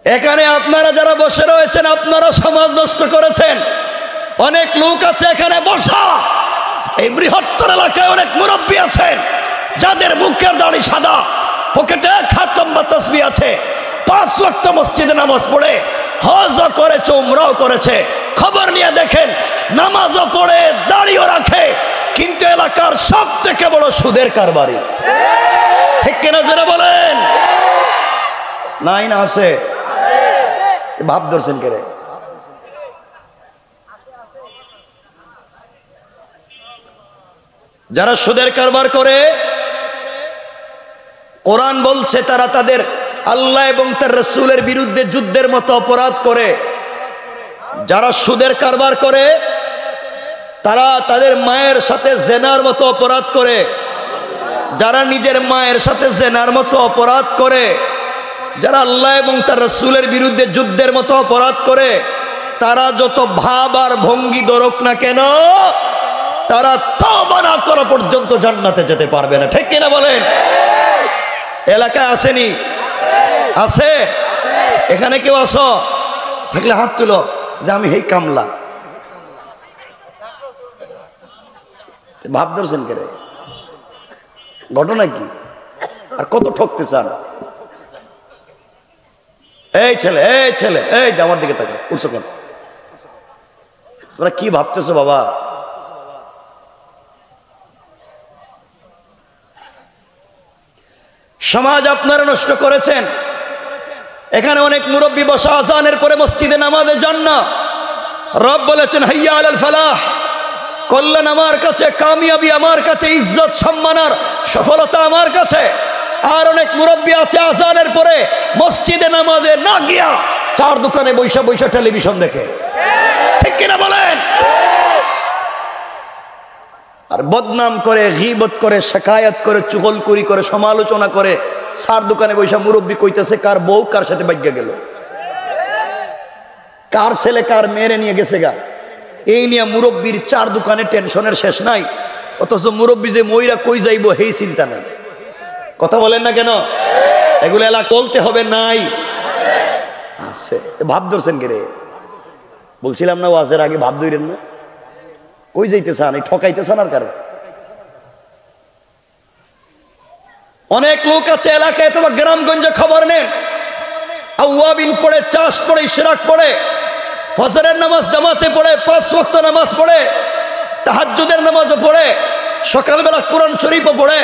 এখানে আপনারা যারা বসে রয়েছেন আপনারা সমাজ নষ্ট করেছেন। অনেক লোক আছে এখানে বসা, এই বৃহত্তর এলাকায় অনেক মুরব্বী আছেন যাদের মুখের দাড়ি সাদা, পকেটে খাতম বা তাসবিহ আছে, 5 ওয়াক্ত মসজিদে নামাজ পড়ে, হজও করেছে, উমরাও করেছে। খবর নিয়ে দেখেন নামাজও পড়ে, দাড়িও রাখে, কিন্তু এলাকার সব থেকে বড় সুদের কারবারি। ঠিক কিনা জোরে বলেন? নাই না আছে? ভাব ধরছেন কে রে? যারা সুদের কারবার করে, কোরআন বলছে তারা তাদের আল্লাহ এবং তার রাসূলের বিরুদ্ধে যুদ্ধের মতো অপরাধ করে। যারা সুদের কারবার করে তারা তাদের মায়ের সাথে জেনার মতো অপরাধ করে। যারা নিজের মায়ের সাথে জেনার মতো অপরাধ করে, যারা আল্লাহ এবং তার রাসূলের বিরুদ্ধে যুদ্ধের মতো অপরাধ করে, তারা যত ভাব আর ভঙ্গি ধরুক না কেন, তারা তওবা না করা পর্যন্ত জান্নাতে যেতে পারবে না। ঠিক কিনা বলেন? এলাকায় আসেনি? আছে? এখানে কেউ আসো? থাকলে হাত তুলো যে আমি হেই কামলা। ভাব ধরছেন কে রে? ঘটনা কি? আর কত ঠকতে চান? এই ছেলে, এই ছেলে, এই যে আমার দিকে তাকা, উঠছো কেন? তোমরা কি ভাবতেছো বাবা? সমাজ আপনারা নষ্ট করেছেন। এখানে অনেক মুরব্বী বসা, আযানের পরে মসজিদে নামাজের জন্য। রব বলেছেন হাইয়া আলাল ফালাহ, কল্যাণ আমার কাছে, কামিয়াবি আমার কাছে, ইজ্জত সম্মান আর সফলতা আমার কাছে। আর অনেক মুরব্বী আছে আযানের পরে মসজিদে নামাজে না গিয়া চার দোকানে বৈশা বৈশা টেলিভিশন দেখে। ঠিক কিনা বলেন? আর বদনাম করে, গীবত করে, শিকায়াত করে, চুগলখড়ি করে, সমালোচনা করে। চার দোকানে বৈশা মুরব্বী কইতেছে কার বউ কার সাথে বাইগা গেল, কার ছেলে কার মেয়েরে নিয়ে গেছে গা। এই নিয়ে মুরব্বীর চার দোকানে টেনশনের শেষ নাই, অথচ মুরব্বী যে মইরা কই যাইব সেই চিন্তা নাই। কথা বলেন না কেন? এগুলো এলাকা বলতে হবে নাই আছে। ভাব ধরছেন কে রে? বলছিলাম না ওয়াজের আগে ভাব ধরেন না? কই যাইতে চান? এই ঠকাইতে চান আর কারো? অনেক লোক আছে এলাকায়, তোমার গ্রামগঞ্জে খবর নেন, আওয়াবিন পড়ে, চাষ পড়ে, ইশরাক পড়ে, ফজরের নামাজ জামাতে পড়ে, 5 ওয়াক্ত নামাজ পড়ে, তাহাজ্জুদের নামাজও পড়ে, সকালবেলা কোরআন শরীফও পড়ে,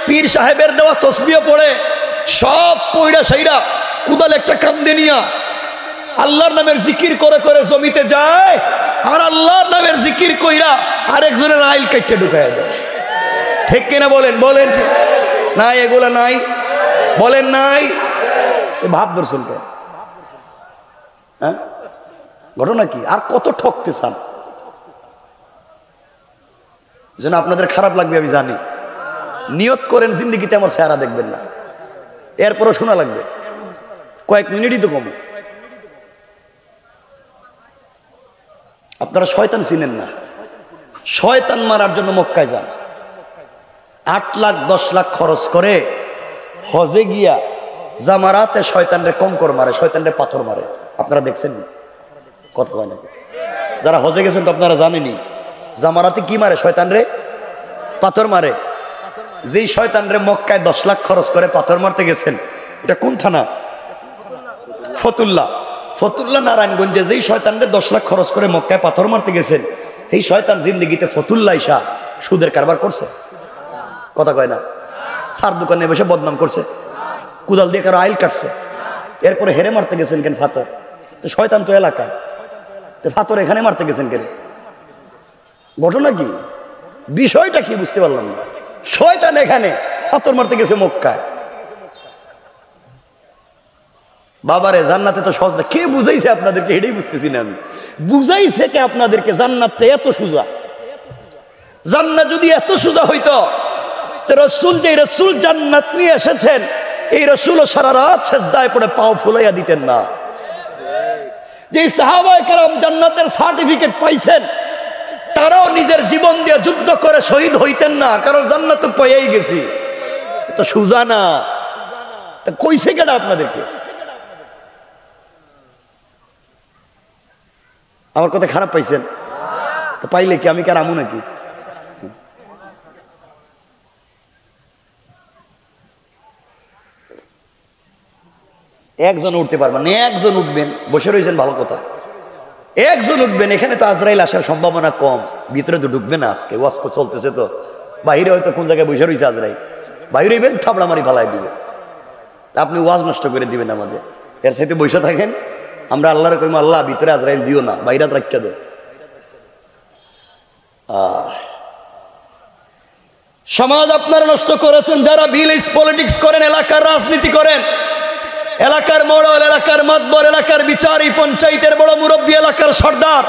পীর সাহেবের দেওয়া তসবিহ পড়ে, সব পয়রা সাইরা কুদাল একটা কান্দে নিয়া আল্লাহর নামের জিকির করে করে জমিতে যায়, আর আল্লাহর নামের জিকির কইরা আরেকজনের আইল কেটে ঢুকায় দেয়। ঠিক কিনা বলেন? বলেন নাই? এগুলা নাই? বলেন নাই? ভাব ধরছেন কে? হ্যাঁ, ঘটনা কি? আর কত ঠকতে চান? যেন আপনাদের খারাপ লাগবে আমি জানি। নিয়ত করেন জিন্দেগিতে আমার চেহারা দেখবেন না, এরপরও শোনা লাগবে। কয়েক মিনিটই তো কম। আপনারা শয়তান চিনেন না? শয়তান মারার জন্য মক্কায় যান, 8 লাখ 10 লাখ খরচ করে হজে গিয়া জামারাতে শয়তানরে কঙ্কর মারে, শয়তানরে পাথর মারে। আপনারা দেখছেন? কথা হয় না? যারা হজে গেছেন তো আপনারা জানেনই, জামারাতে কি মারে? শয়তানরে পাথর মারে। যেই শয়তানরে মক্কায় 10 লাখ খরচ করে পাথর মারতে গেছেন, এটা কোন থানা? ফতুল্লা। ফতুল্লা নারায়ণগঞ্জে যেই শয়তানরে 10 লাখ খরচ করে মক্কায় পাথর মারতে গেছেন, এই শয়তান জিন্দেগিতে ফতুল্লা ইসা সুদের কারবার করছে? কথা কয় না? সার দোকানে বসে বদনাম করছে, কুদাল দিয়ে কারো আইল কাটছে, এরপরে হেরে মারতে গেছেন কেন ফাতর? তো শয়তান তো এলাকায়, তো ফাতর এখানে মারতে গেছেন কেন? ঘটনা কি? বিষয়টা কি বুঝতে পারলাম না। শয়তান এখানে, ফাতর মারতে গেছে মক্কায়। বাবারে জান্নাতে তো সহজ না। কে বুঝাইছে আপনাদেরকে? এটাই বুঝতেছি না আমি। বুঝাইছে কে আপনাদেরকে জান্নাতটা এত সোজা? জান্নাত যদি এত সোজা হইতো, রসুল যে রসুল জান্নাত নিয়ে এসেছেন, এই রসুলও সারা রাত সেজদায় পড়ে পাও ফুলাইয়া দিতেন না। যে সাহাবায়ে কেরাম জান্নাতের সার্টিফিকেট পাইছেন, তারাও নিজের জীবন দিয়ে যুদ্ধ করে শহীদ হইতেন না, কারণ জান্নাত তো পেয়েই গেছি। তো সোজা না। তা কইছে কেডা আপনাদেরকে? আমার কথা খারাপ পাইছেন? তো পাইলে কি আমি কার আমু নাকি? একজন উঠতে পারবেন না, একজন উঠবেন, বসে রয়েছেন ভালো কথা, একজন উঠবেন। এখানে তো আজরাইল আসার সম্ভাবনা কম, ভিতরে তো ঢুকবে না। আজকে ওয়াজ চলতেছে তো, বাইরে হয়তো কোন জায়গায় বসে রয়েছে আজরাইল, বাইরে ইবেন থাবড়া মারি ফালাই দিবে, আপনি ওয়াজ নষ্ট করে দিবেন আমাদের। এর সাথে বসে থাকেন, আমরা আল্লাহর কইম আল্লাহ ভিতরে আজরাইল দিও না, বাইরে রাখিয়া দো। সমাজ আপনারা নষ্ট করেছেন যারা ভিলেজ পলিটিক্স করেন, এলাকার রাজনীতি করেন, এলাকার মোড়ল, এলাকার মাতবর, এলাকার বিচারী, পঞ্চায়েতের বড় মুরব্বী, এলাকার সর্দার,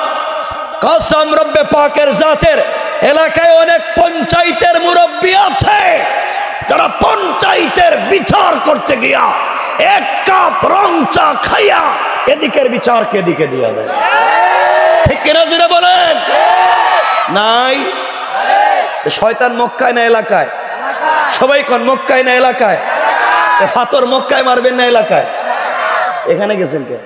কসম রব্বে পাকের জাতের এলাকায় অনেক পঞ্চায়েতের মুরব্বী আছে যারা পঞ্চায়েতের বিচার করতে গিয়া এক কাপ রং চা খাইয়া এদিকের বিচারকে এদিকে দিয়া দেয়। ঠিক কিনা জুড়ে বলেন? নাই? শয়তান মক্কায় না এলাকায়? সবাই কোন মক্কায় না এলাকায়? ফাতর মক্কায় মারবেন না এলাকায়? এখানে গেছেন কে?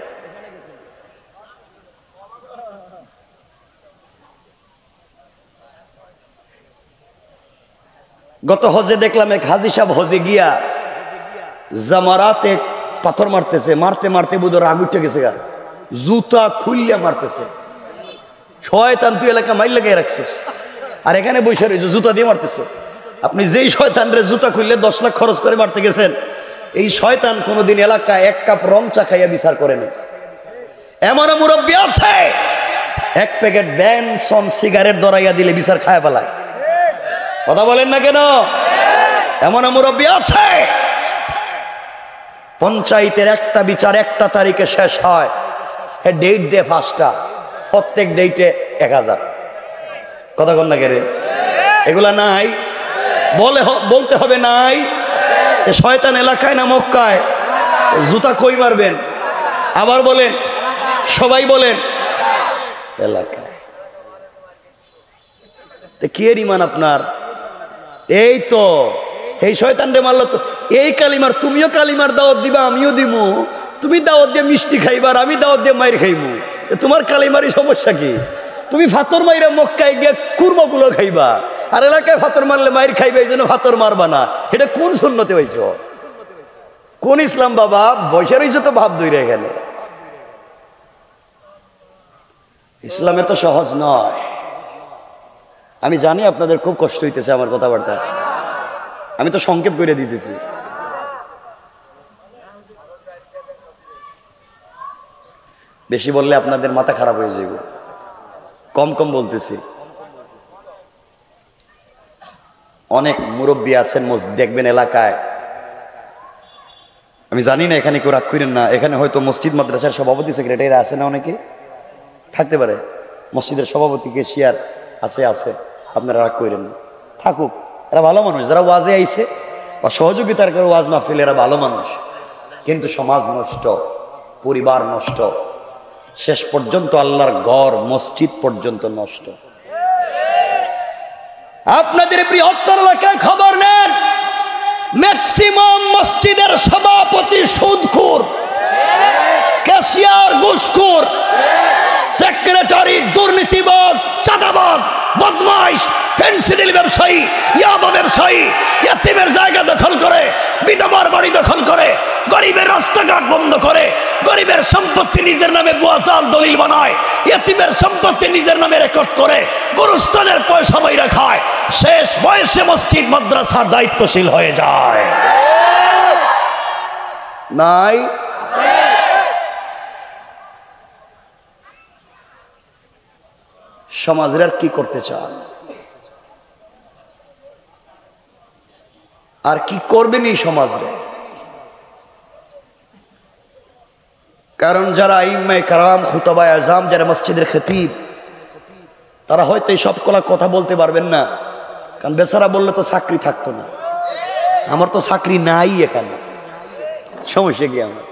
গত হজে দেখলাম এক হাজি সাহেব হজে গিয়া জামারাতে পাথর মারতেছে, মারতে মারতে বুধর রাগ উঠে গেছে, গা জুতা খুললে মারতেছে। শয়তান তুই এলাকা মাইল লাগাই রাখছিস, আর এখানে বসে রয়েছে জুতা দিয়ে মারতেছে। আপনি যেই শয়তানরে জুতা খুললে 10 লাখ খরচ করে মারতে গেছেন, এই শয়তান কোনোদিন এলাকায় এক কাপ রং চা খাইয়া বিচার করেনি। এমন মুরব্বী আছে এক প্যাকেট ব্যানসন সিগারেট দরাইয়া দিলে বিচার খায় ফেলায়। কথা বলেন না কেন? এমন মুরব্বী আছে পঞ্চায়েতের একটা বিচার একটা তারিখে শেষ হয়, ডেট দিয়ে 5টা, প্রত্যেক ডেটে 1000। কথা কন না কেরে? এগুলা নাই? বলতে হবে নাই। শয়তান এলাকায় না মক্কায়? জুতা কই মারবেন? আবার বলেন, সবাই বলেন এলাকায়। কি এর ইমান আপনার? এই তো এই শয়তান রে মারলো তো এই কালিমার, তুমিও কালিমার দাওয়াত দিবা, আমিও দিমু। তুমি দাওয়াত দিয়ে মিষ্টি খাইবা, আর আমি দাওয়াত দিয়ে মাইর খাইমু। তোমার কালিমারই সমস্যা কি? তুমি ফাতর মাইরা মক্কায় গিয়ে কুরমাগুলো খাইবা, আর এলাকায় ফাতর মারলে মাইর খাইবে, এই জন্য ফাতর মারবা না। এটা কোন সুন্নতে হইছ? কোন ইসলাম বাবা? বসে রয়েছে তো ভাব ধরে এখানে। ইসলামে তো সহজ নয়। আমি জানি আপনাদের খুব কষ্ট হইতেছে আমার কথাবার্তা, আমি তো সংক্ষেপ করে দিতেছি। বেশি বললে আপনাদের মাথা খারাপ হয়ে যাবে, কম কম বলতেছি। অনেক মুরব্বী আছেন দেখবেন এলাকায়, আমি জানি না এখানে কেউ রাগ করেন না, এখানে হয়তো মসজিদ মাদ্রাসার সভাপতি সেক্রেটারি আছে না, অনেকে থাকতে পারে, মসজিদের সভাপতি কেশিয়ার আছে, আপনারা রাগ করেন না, থাকুক, এরা ভালো মানুষ। যারা ওয়াজে আইছে বা সহযোগিতার করে ওয়াজ মাহফিল, এরা ভালো মানুষ। কিন্তু সমাজ নষ্ট, পরিবার নষ্ট, শেষ পর্যন্ত আল্লাহর ঘর মসজিদ পর্যন্ত নষ্ট। আপনাদের বৃহত্তর এলাকায় খবর নেন, ম্যাক্সিমাম মসজিদের সভাপতি সুদখোর, ক্যাশিয়ার ঘুষখোর, সেক্রেটারি দুর্নীতিবাজ, চাঁদাবাজ, বদমাইশ, ফেন্সিডিল ব্যবসায়ী, ইয়াবা ব্যবসায়ী, ইয়াতিমের জায়গা দখল করে, বিধবার বাড়ি দখল করে, গরিবের রাস্তাঘাট বন্ধ করে, গরিবের সম্পত্তি নিজের নামে বুয়াজাল দলিল বানায়, ইয়াতিমের সম্পত্তি নিজের নামে রেকর্ড করে, গুরুস্থানের পয়সা মাইরা খায়, শেষ বয়সে মসজিদ মাদ্রাসার দায়িত্বশীল হয়ে যায়। নাই? সমাজের আর কি করতে চান? আর কি করবেন এই সমাজে? কারণ যারা আইম্মায়ে কারাম, খুতাবায়ে আজম, যারা মসজিদের খতিব, তারা হয়তো এই সব কথা বলতে পারবেন না, কারণ বেচারা বললে তো চাকরি থাকতো না। আমার তো চাকরি নাই এখানে, সমস্যা কি আমার?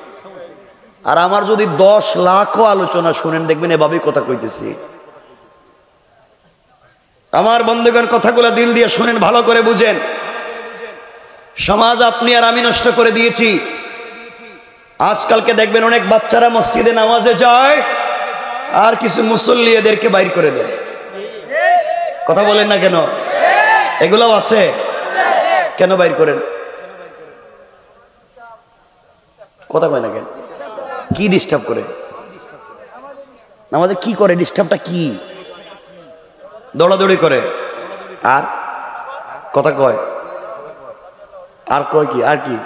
আর আমার যদি 10 লাখও আলোচনা শুনেন, দেখবেন এভাবেই কথা কইতেছি। আমার বন্ধুগণ, কথাগুলো দিল দিয়ে শুনেন, ভালো করে বুঝেন। সমাজ আপনি আর আমি নষ্ট করে দিয়েছি। আজকালকে দেখবেন অনেক বাচ্চারা মসজিদে নামাজে যায়, আর কিছু মুসল্লি এদেরকে বাইর করে দেয়। কথা বলেন না কেন? এগুলোও আছে, কেন বাইর করেন? কথা কয় না কেন? কি ডিস্টার্ব করে? আমাদের কি করে? ডিস্টার্বটা কি? দৌড়াদৌড়ি করে আর কথা কয়, আর কয় কি? আর কি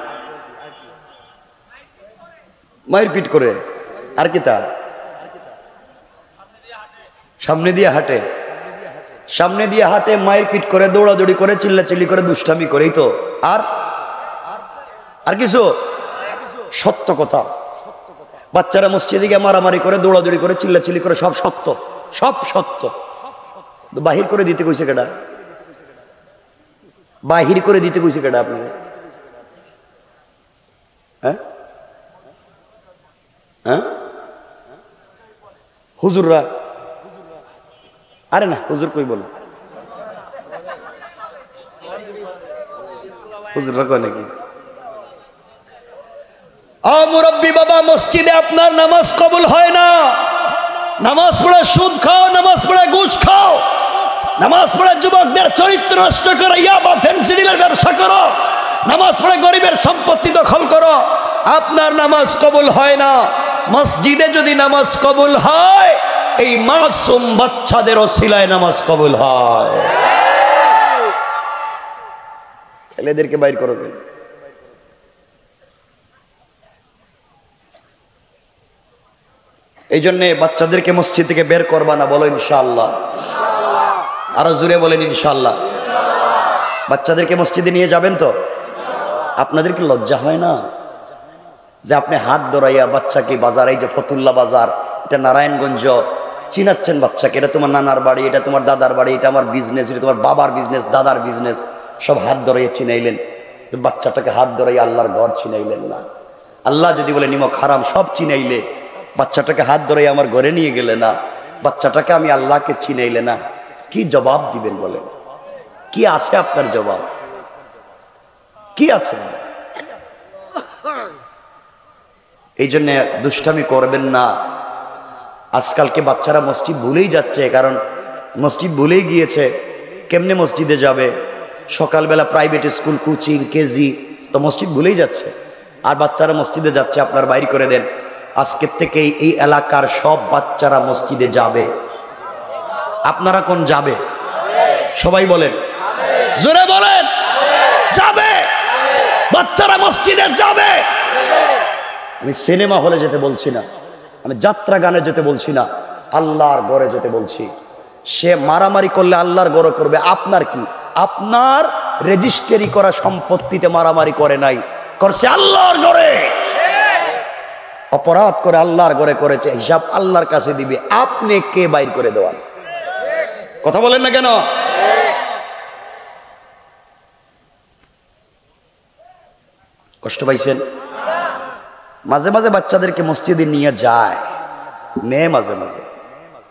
মায়ের পিট করে? আর কি? তার সামনে দিয়ে হাঁটে, সামনে দিয়ে হাঁটে, মায়ের পিট করে, দৌড়াদৌড়ি করে, চিল্লাচিল্লি করে, দুষ্টামি করেই তো। আর আর কিছু? সত্য কথা। বাচ্চারা মসজিদে গিয়ে মারামারি করে, দৌড়াদৌড়ি করে, চিল্লাচিল্লি করে, সব সত্য, সব সত্য। বাহির করে দিতে কইছে কেডা? বাহির করে দিতে কইছে কেডা আপনারা? হ্যাঁ হ্যাঁ, হুজুররা? আরে না, হুজুর কই বলো, হুজুররা কয় নাকি? মুরব্বী বাবা, মসজিদে আপনার নামাজ কবুল হয় না। নামাজ পড়ে সুদ খাও, নামাজ পড়ে ঘুষ খাও, নামাজ পড়ে যুবকদের চরিত্র নষ্ট করো, ইয়াবা ফেন্সিডিলের ব্যবসা করো, নামাজ পড়ে গরিবের সম্পত্তি দখল করো, আপনার নামাজ কবুল হয় না। মসজিদে যদি নামাজ কবুল হয়, এই মাসুম বাচ্চাদের ওসিলায় নামাজ কবুল হয়। ছেলেদেরকে বাইর করো কেন? এই জন্যে বাচ্চাদেরকে মসজিদ থেকে বের করবা না, বলো ইনশাআল্লাহ। আরো জোরে বলেন ইনশাআল্লাহ। বাচ্চাদেরকে মসজিদে নিয়ে যাবেন তো? আপনাদের কি লজ্জা হয় না যে আপনি হাত ধরাইয়া বাচ্চাকে বাজার, এই যে ফতুল্লা বাজার, এটা নারায়ণগঞ্জ, চিনাচ্ছেন বাচ্চাকে, এটা তোমার নানার বাড়ি, এটা তোমার দাদার বাড়ি, এটা আমার বিজনেস, এটা তোমার বাবার বিজনেস, দাদার বিজনেস, সব হাত ধরাইয়া চিনাইলেন। বাচ্চাটাকে হাত ধরাইয়া আল্লাহর ঘর চিনাইলেন না। আল্লাহ যদি বলে নিমক হারাম, সব চিনাইলে, বাচ্চাটাকে হাত ধরে আমার ঘরে নিয়ে গেলে না, বাচ্চাটাকে আমি আল্লাহকে চিনাইলে না, কি জবাব দিবেন বলেন? কি আছে আপনার জবাব? কি আছে? এই জন্য দুষ্টামি করবেন না। আজকালকে বাচ্চারা মসজিদ ভুলেই যাচ্ছে, কারণ মসজিদ ভুলেই গিয়েছে। কেমনে মসজিদে যাবে? সকালবেলা প্রাইভেট স্কুল, কোচিং, কেজি, তো মসজিদ ভুলেই যাচ্ছে। আর বাচ্চারা মসজিদে যাচ্ছে, আপনার বাইর করে দেন। আজকের থেকে এই এলাকার সব বাচ্চারা মসজিদে যাবে। আপনারা কোন যাবে? সবাই বলেন, জোরে বলেন, যাবে। বাচ্চারা মসজিদে যাবে। আমি সিনেমা হলে যেতে বলছি না, আমি যাত্রা গানে যেতে বলছি না, আল্লাহর ঘরে যেতে বলছি। সে মারামারি করলে আল্লাহর ঘরে করবে। আপনার কি? আপনার রেজিস্ট্রি করা সম্পত্তিতে মারামারি করে নাই, করছে আল্লাহর ঘরে। অপরাধ করে আল্লাহর ঘরে করেছে, হিসাব আল্লাহর কাছে দিবে। আপনি কে বাইর করে দেওয়ার? কথা বলেন না কেন? কষ্ট পাইছেন? মাঝে মাঝে বাচ্চাদেরকে মসজিদে নিয়ে যায়, নেয় মাঝে মাঝে।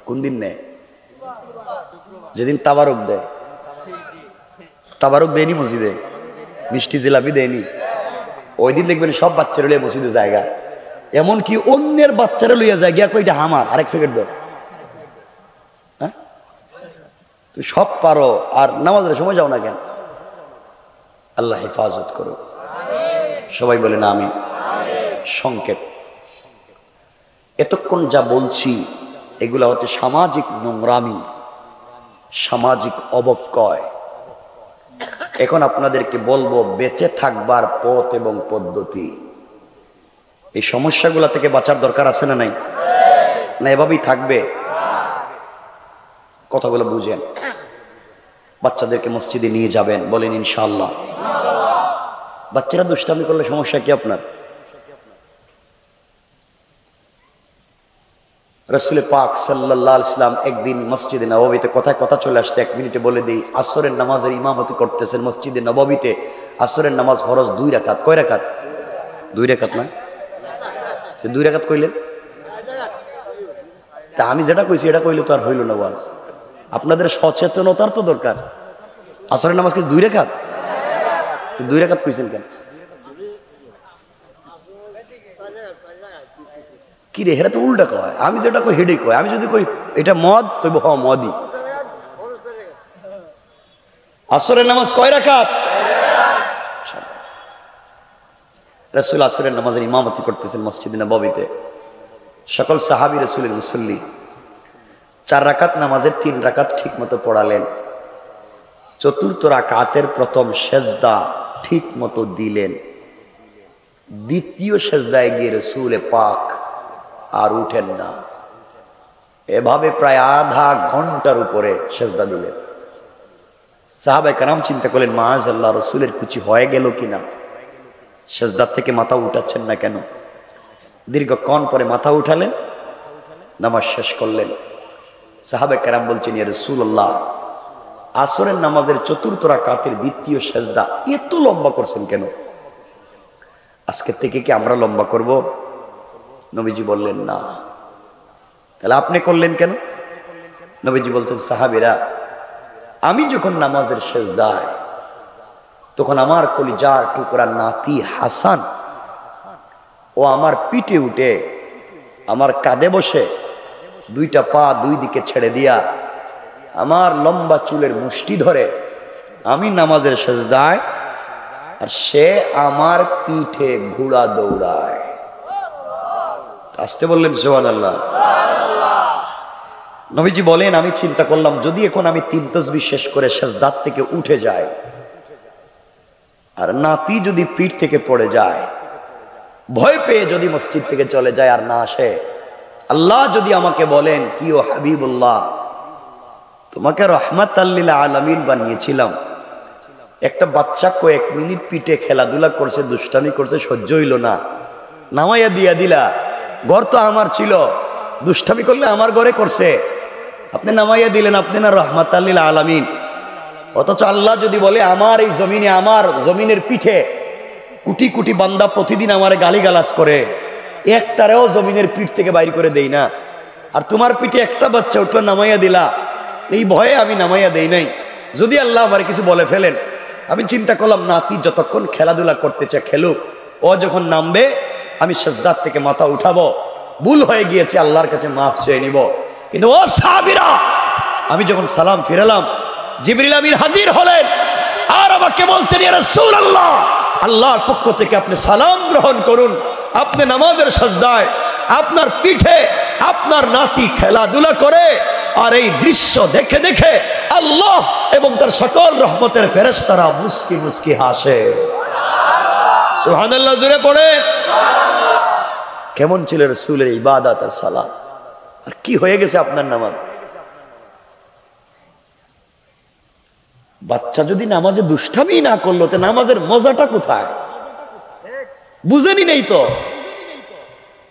কোন দিন নেয়? যেদিন তাবারুক দেয়। তাবারুক দেয়নি মসজিদে, মিষ্টি জিলাপি দেয়নি, ওই দিন দেখবেন সব বাচ্চারা লইয়া মসজিদে জায়গা। এমনকি অন্যের বাচ্চারা লইয়া যায়, গিয়া কইটা আমার, আরেক প্যাকেট দাও। হ্যাঁ, তুমি সব পারো আর নামাজের সময় যাও না কেন? আল্লাহ হেফাজত করো। সবাই বলেন আমিন। সংক্ষেপ, এতক্ষণ যা বলছি এগুলা হচ্ছে সামাজিক নোংরামি, সামাজিক অবক্ষয়। এখন আপনাদেরকে বলবো বেঁচে থাকবার পথ এবং পদ্ধতি। এই সমস্যাগুলা থেকে বাঁচার দরকার আছে না নাই? না এভাবেই থাকবে? কথাগুলো বুঝেন। বাচ্চাদেরকে মসজিদে নিয়ে যাবেন, বলেন ইনশাআল্লাহ। বাচ্চারা দুষ্টামি করলে সমস্যা কি আপনার? রাসূল পাক সাল্লাল্লাহু আলাইহি ওয়াসাল্লাম একদিন মসজিদে নববীতে, কথায় কথা চলে আসছে, 1 মিনিটে বলে দিই। আসরের নামাজের ইমামতি করতেছেন মসজিদে নববীতে। আসরের নামাজ ফরজ 2 রাকাত। কয় রাকাত? 2 রাকাত না? 2 রাকাত কইলেন? তা আমি যেটা কইছি এটা কইলে তো আর হইল না ওয়াজ। আপনাদের সচেতনতার তো দরকার। আসরের নামাজ কি 2 রাকাত? 2 রাকাত কইছেন কেন? কি রে, হেরা তো উল্টা কয়, আমি যেটা কই হেডেই কয়। আমি যদি কই এটা মদ, কইব হ মদই। আসরের নামাজ কয় রাকাত? রাসূল আসরের নামাজের ইমামতি করতেছেন মসজিদে নববীতে। সকল সাহাবী রাসূলের মুসল্লি। 4 রাকাত নামাজের 3 রাকাত ঠিক মতো পড়ালেন। চতুর্থ রাকাতের প্রথম সেজদা ঠিক মতো দিলেন। দ্বিতীয় সেজদায় গিয়ে রাসূল পাক আর উঠেন না। এভাবে প্রায় আধা ঘন্টার উপরে সেজদা দিলেন। সাহাবায়ে কেরাম চিন্তা করলেন, মাআযাল্লাহ, রাসূলের কিছু হয়ে গেল কিনা, সেজদার থেকে মাথা উঠাচ্ছেন না কেন? দীর্ঘক্ষণ পরে মাথা উঠালেন, নামাজ শেষ করলেন। সাহাবায়ে কেরাম বলছেন, ইয়া রাসূলুল্লাহ, আসরের নামাজের চতুর্থ রাকাতের দ্বিতীয় সেজদা এত লম্বা করছেন কেন? আজকে থেকে কি আমরা লম্বা করব? নবীজি বললেন, না। তাহলে আপনি করলেন কেন? নবীজি বলছেন, সাহাবীরা, আমি যখন নামাজের সেজদায়, তখন আমার কলিজার টুকরা নাতি হাসান ও আমার পিঠে উঠে আমার কাঁধে বসে 2টা পা 2 দিকে ছেড়ে দিয়া আমার লম্বা চুলের মুষ্টি ধরে আমি নামাজের সেজদায়, আর সে আমার পিঠে ঘোড়া দৌড়ায়। আসতে বললেন সুবহানাল্লাহ। নবীজি বলেন, আমি চিন্তা করলাম, যদি এখন আমি 3 তাসবিহ শেষ করে সেজদার থেকে উঠে যাই, আর নাতি যদি পিঠ থেকে পড়ে যায়, ভয় পেয়ে যদি মসজিদ থেকে চলে যায় আর না আসে, আল্লাহ যদি আমাকে বলেন, কি ও হাবিবুল্লাহ, তোমাকে রাহমাতাল লিল আলামিন বানিয়েছিলাম, একটা বাচ্চা কয়েক মিনিট পিঠে খেলাধুলা করছে, দুষ্টামি করছে, সহ্য হইল না, নামাইয়া দিয়া দিলা, ঘর তো আমার ছিল, দুষ্টামি করলে আমার ঘরে করছে, আপনি নামাইয়া দিলেন, আপনি না রাহমাতাল লিল আলামিন। অথচ আল্লাহ যদি বলে, আমার এই জমিনে, আমার জমিনের পিঠে কোটি কোটি বান্দা প্রতিদিন আমার গালিগালাজ করে, একটারেও জমিনের পিঠ থেকে বাইর করে দেই না, আর তোমার পিঠে একটা বাচ্চা উঠলো, নামাইয়া দিলা, এই ভয়ে আমি নামাইয়া দেই নাই। যদি আল্লাহ আমার কিছু বলে ফেলেন, আমি চিন্তা করলাম, নাতি যতক্ষণ খেলাধুলা করতে চায় খেলুক, ও যখন নামবে আমি সেজদার থেকে মাথা উঠাবো, ভুল হয়ে গিয়েছে আল্লাহর কাছে মাফ চেয়ে নিব। কিন্তু ও সাহাবীরা, আমি যখন সালাম ফিরালাম, জিবরিল আমিন হাজির হলেন আর আমাকে বলছেন, ইয়া রাসূলুল্লাহ, আল্লাহর পক্ষ থেকে আপনি সালাম গ্রহণ করুন, আপনি নামাজের সেজদায় আপনার পিঠে আপনার নাতি খেলাধুলা করে, আর এই দৃশ্য দেখে দেখে আল্লাহ এবং তার সকল রহমতের ফেরেশতারা মুস্কি মুস্কি হাসে। সুবহানাল্লাহ, জোরে পড়ে। কেমন ছিল রাসূলের ইবাদত আর সালাত, আর কি হয়ে গেছে আপনার নামাজ? বাচ্চা যদি নামাজে দুষ্টামি না করলো, তো নামাজের মজাটা কোথায়? বুঝেনি নেই তো।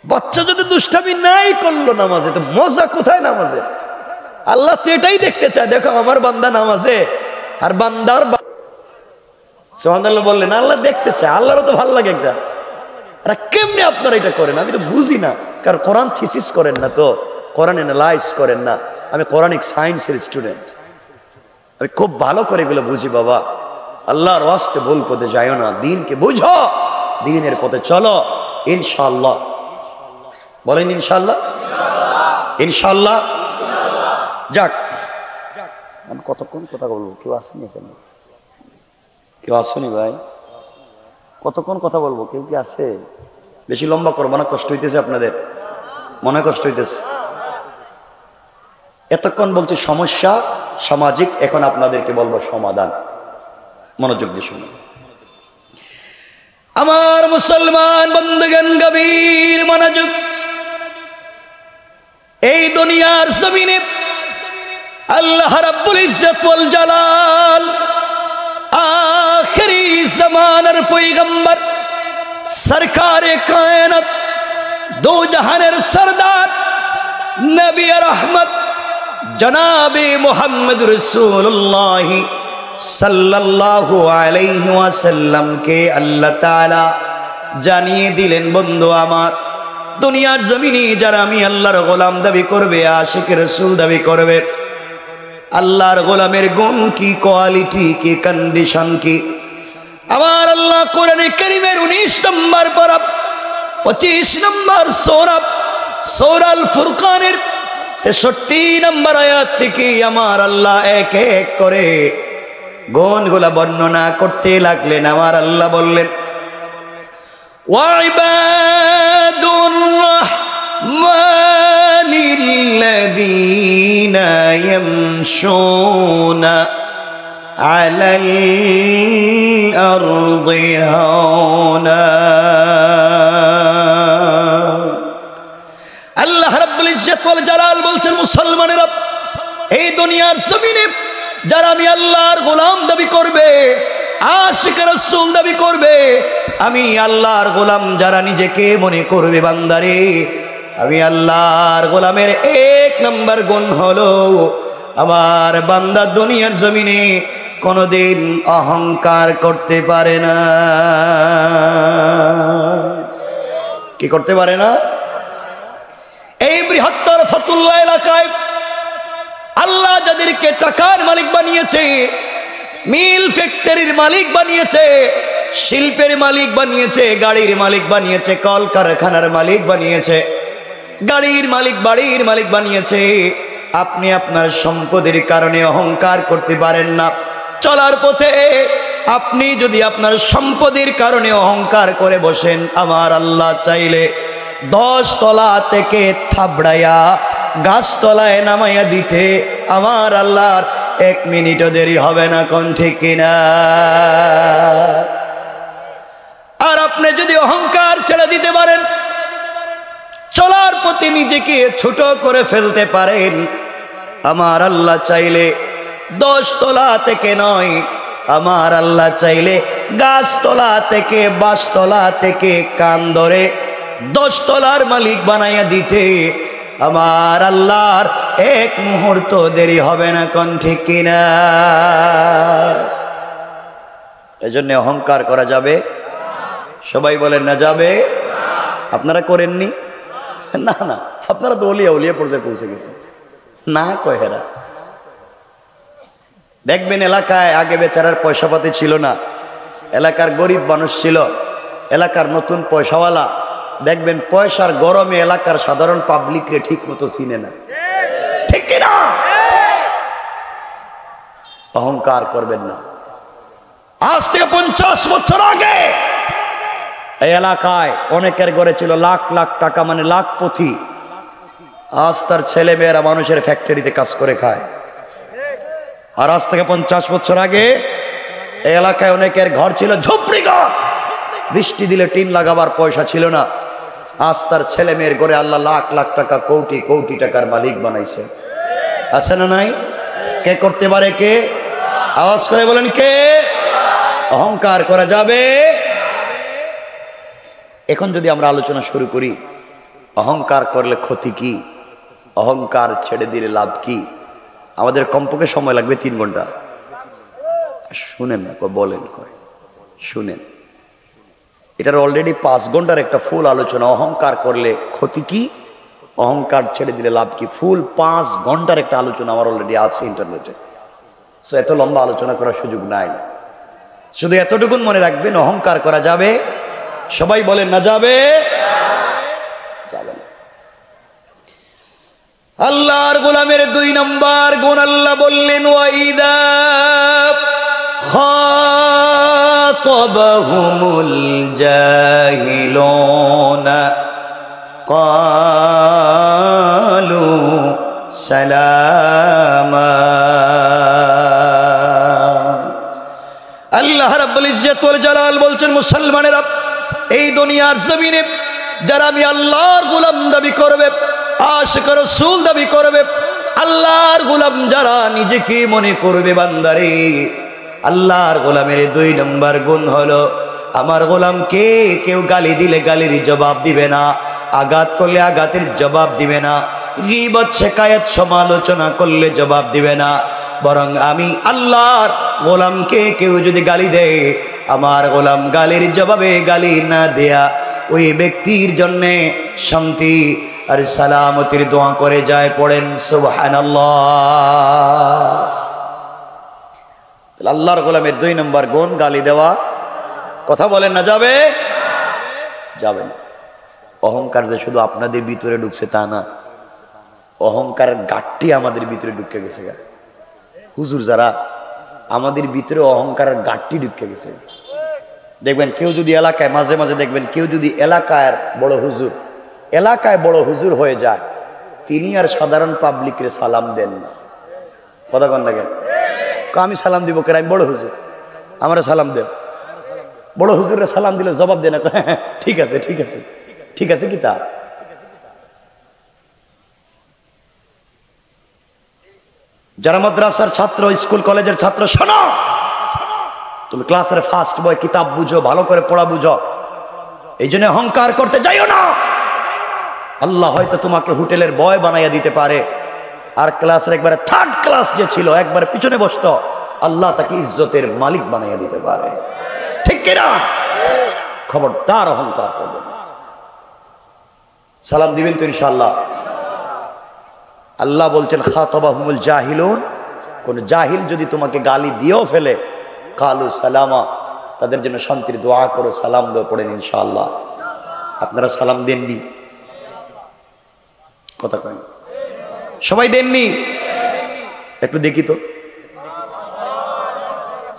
বাচ্চা যদি দুষ্টামি নাই করলো নামাজে, তো মজা কোথায় নামাজে? আল্লাহ তো এটাই দেখতে চায়, দেখো আমার বান্দা নামাজে, আর বান্দার সুবহানাল্লাহ বললেন, আল্লাহ দেখতে চায়, আল্লাহরও তো ভালো লাগে একটা। আর কেমনে আপনারা এটা করেন আমি তো বুঝি না, কারণ কোরআন থিসিস করেন না, তো কোরআন অ্যানালাইজ করেন না। আমি কোরআনিক সায়েন্সের স্টুডেন্ট, আমি খুব ভালো করে এগুলো বুঝি। বাবা, আল্লাহর ওয়াস্তে ভুল পথে যাইও না, দিনকে বুঝো, দিনের পথে চলো, ইনশাআল্লাহ। বলেন ইনশাআল্লাহ, ইনশাআল্লাহ। যাক, আমি কতক্ষণ কথা বলবো? কেউ আসেনি এখানে? কেউ আসেনি ভাই? কতক্ষণ কথা বলবো? কেউ কি আছে? বেশি লম্বা করবো না, কষ্ট হইতেছে আপনাদের, মনে কষ্ট হইতেছে। এতক্ষণ বলছি সমস্যা সামাজিক, এখন আপনাদেরকে বলবো সমাধান। মনোযোগ দিয়ে শুনুন আমার মুসলমান বন্ধুগণ, গভীর মনোযোগ। এই দুনিয়ার জমিনে আল্লাহ রাব্বুল ইজ্জত ওয়াল জালাল আখিরি জামানার পয়গম্বর সরকারে কায়নাত, দো জাহানের সরদার নবী রহমত জনাবে মুহাম্মদ রাসূলুল্লাহ সাল্লাল্লাহু আলাইহি ওয়াসাল্লামকে আল্লাহ তাআলা জানিয়ে দিলেন, বন্ধু আমার, দুনিয়ার জমিনে যারা আমি আল্লাহর গোলাম দাবি করবে, আশিক রাসূল দাবি করবে, আল্লাহর গোলামের গুণ কি, কোয়ালিটি কি, কন্ডিশন কি, আমার আল্লাহ কোরআনে কারীমের 19 নম্বর পারা 25 নম্বর সূরা সূরা আল ফুরকানের 63 নম্বর আয়াত থেকে আমার আল্লাহ এক এক করে গুণগুলা বর্ণনা করতে লাগলেন। আমার আল্লাহ বললেন, ওয়াইবাদুর রাহমানিল্লাযীনা ইয়ামশুনা আলাল আরদি হাওনা। আল্লাহ রাব্বুল ইজ্জত ওয়াল জালাল বলছেন, মুসলমানেরা, এই দুনিয়ার জমিনে যারা আমি আল্লাহর গোলাম দাবি করবে, আশিক রাসূল দাবি করবে, আমি আল্লাহর গোলাম যারা নিজেকে মনে করবে, বান্দারে আমি আল্লাহর গোলামের এক নম্বর গুণ হলো আমার বান্দা দুনিয়ার জমিনে কোনোদিন অহংকার করতে পারে না। কি করতে পারে না? এই বৃহত্তর ফতুল্লাহ এলাকায় আল্লাহ যাদেরকে টাকার মালিক বানিয়েছে, মিল ফ্যাক্টরির মালিক বানিয়েছে, শিল্পের মালিক বানিয়েছে, গাড়ির মালিক বানিয়েছে, কলকারখানার মালিক বানিয়েছে, গাড়ির মালিক, বাড়ির মালিক বানিয়েছে, আপনি আপনার সম্পদের কারণে অহংকার করতে পারেন না। চলার পথে আপনি যদি আপনার সম্পদের কারণে অহংকার করে বসেন, আমার আল্লাহ চাইলে 10 তলা থেকে থাবড়াইয়া গাছতলায় নামাইয়া দিতে আমার আল্লাহর 1 মিনিটও দেরি হবে না। কোন ঠিক কিনা? আর আপনি যদি অহংকার ছেড়ে দিতে পারেন, চলার পথে নিজেকে ছোট করে ফেলতে পারেন, আমার আল্লাহ চাইলে 10 তলা থেকে নয়, আমার আল্লাহ চাইলে গাছতলা থেকে, বাঁশতলা থেকে কান ধরে 10 তলার মালিক বানাইয়া দিতে আমার আল্লাহর 1 মুহূর্ত দেরি হবে না। কোন ঠিক কিনা? এজন্য অহংকার করা যাবে? সবাই বলেন না যাবে। আপনারা করেননি? না না, আপনারা তো ওলিয়া ওলিয়া পর্যায়ে পৌঁছে গেছেন না। কহেরা দেখবেন এলাকায় আগে বেচারার পয়সা পাতি ছিল না, এলাকার গরিব মানুষ ছিল, এলাকার নতুন পয়সাওয়ালা, দেখবেন পয়সার গরমে এলাকার সাধারণ পাবলিকরে ঠিক মতো চিনে না। ঠিক কিনা? অহংকার করবেন না। আজ থেকে 50 বছর আগে এই এলাকায় অনেকের ঘরে ছিল লাখ লাখ টাকা, মানে লাখপতি। আজ তার ছেলে মেয়েরা মানুষের ফ্যাক্টরিতে কাজ করে খায়। আর আজ থেকে 50 বছর আগে এই এলাকায় অনেকের ঘর ছিল ঝুপড়ি ঘর, বৃষ্টি দিলে টিন লাগাবার পয়সা ছিল না। আজ তার ছেলে মেয়ের ঘরে আল্লাহ লাখ লাখ টাকা, কোটি কোটি টাকার মালিক বানাইছে। আছে না নাই? কে করতে পারে? কে? আওয়াজ করে বলেন কে? অহংকার করা যাবে? এখন যদি আমরা আলোচনা শুরু করি, অহংকার করলে ক্ষতি কি, অহংকার ছেড়ে দিলে লাভ কি, আমাদের কমপক্ষে সময় লাগবে 3 ঘন্টা। শুনেন না, বলেন, কয় শুনেন, এটার অলরেডি 5 ঘন্টার একটা ফুল আলোচনা। অহংকার করলে ক্ষতি কি, অহংকার ছেড়ে দিলে লাভ কি, ফুল 5 ঘন্টার একটা আলোচনা আমার অলরেডি আছে ইন্টারনেটে। সো এত লম্বা আলোচনা করার সুযোগ নাই। শুধু এতটুকুন মনে রাখবেন, অহংকার করা যাবে? সবাই বলেন না যাবে? যাবে না। আল্লাহর গোলামের 2 নম্বর গুণ আল্লাহ বললেন, ওয়াইদা খাতাবাহুমুল জাহিলুনা ক্বালু সালামা। আল্লাহ রাব্বুল ইজ্জত ওয়াল জালাল বলছেন, মুসলমানেরা, এই দুনিয়ার জমিনে যারা আমি আল্লাহর গোলাম দাবি করবে, আশিক রাসূল দাবি করবে, আল্লাহর গোলাম যারা নিজেকে মনে করবে, বান্দারে আল্লাহর গোলামের 2 নম্বর গুণ হলো আমার গোলামকে কেউ গালি দিলে গালির জবাব দিবে না, আঘাত করলে আঘাতের জবাব দিবে না, গীবত শিকায়াত সমালোচনা করলে জবাব দিবে না, বরং আমি আল্লাহর গোলামকে কেউ যদি গালি দেয়, আমার গোলাম গালির জবাবে গালি না দেয়া ওই ব্যক্তির জন্যে শান্তি আর সালামতির দোয়া করে যায়। পড়েন সুবহানাল্লাহ। আল্লাহর গোলামের 2 নম্বর গুণ গালি দেওয়া। কথা বলেন না যাবে? যাবে না। অহংকার যে শুধু আপনাদের ভিতরে ঢুকছে তা না, অহংকারের গাঠটি আমাদের ভিতরে ঢুকে গেছে। হুজুর যারা আমাদের ভিতরে অহংকারের গাঠটি ঢুকে গেছে। দেখবেন কেউ যদি এলাকায়, মাঝে মাঝে দেখবেন কেউ যদি এলাকায় বড় হুজুর হয়ে যায়, তিনি আর সাধারণ পাবলিকের সালাম দেন না। কথা কন না কেন? আমি সালাম দিব কেন? আমি বড় হুজুর, আমারে সালাম দেন। বড় হুজুরে সালাম দিলে জবাব দেয় না, ঠিক আছে ঠিক আছে ঠিক আছে কি তা? যারা মাদ্রাসার ছাত্র, স্কুল কলেজের ছাত্র, শোনো, তুমি ক্লাসের ফার্স্ট বয়, কিতাব বুঝো, ভালো করে পড়া বুঝো, এই জন্য অহংকার করতে যাইও না। আল্লাহ হয়তো তোমাকে হোটেলের বয় বানাইয়া দিতে পারে, আর ক্লাসের একবারে থার্ড ক্লাস যে ছিল, একবারে পিছনে বসতো, আল্লাহ তাকে ইজ্জতের মালিক বানাইয়া দিতে পারে। ঠিক কিনা? খবরদার অহংকার করবেন না। সালাম দিবেন তো ইনশাআল্লাহ? আল্লাহ বলছেন খাতাবাহুমুল জাহিলুন, কোন জাহিল যদি তোমাকে গালি দিয়েও ফেলে, কালু সালামা, তাদের জন্য শান্তির দোয়া করো, সালাম দাও, পড়েন ইনশাআল্লাহ। আপনারা সালাম দেননি? কথা কয় সবাই দেননি? একটু দেখি তো,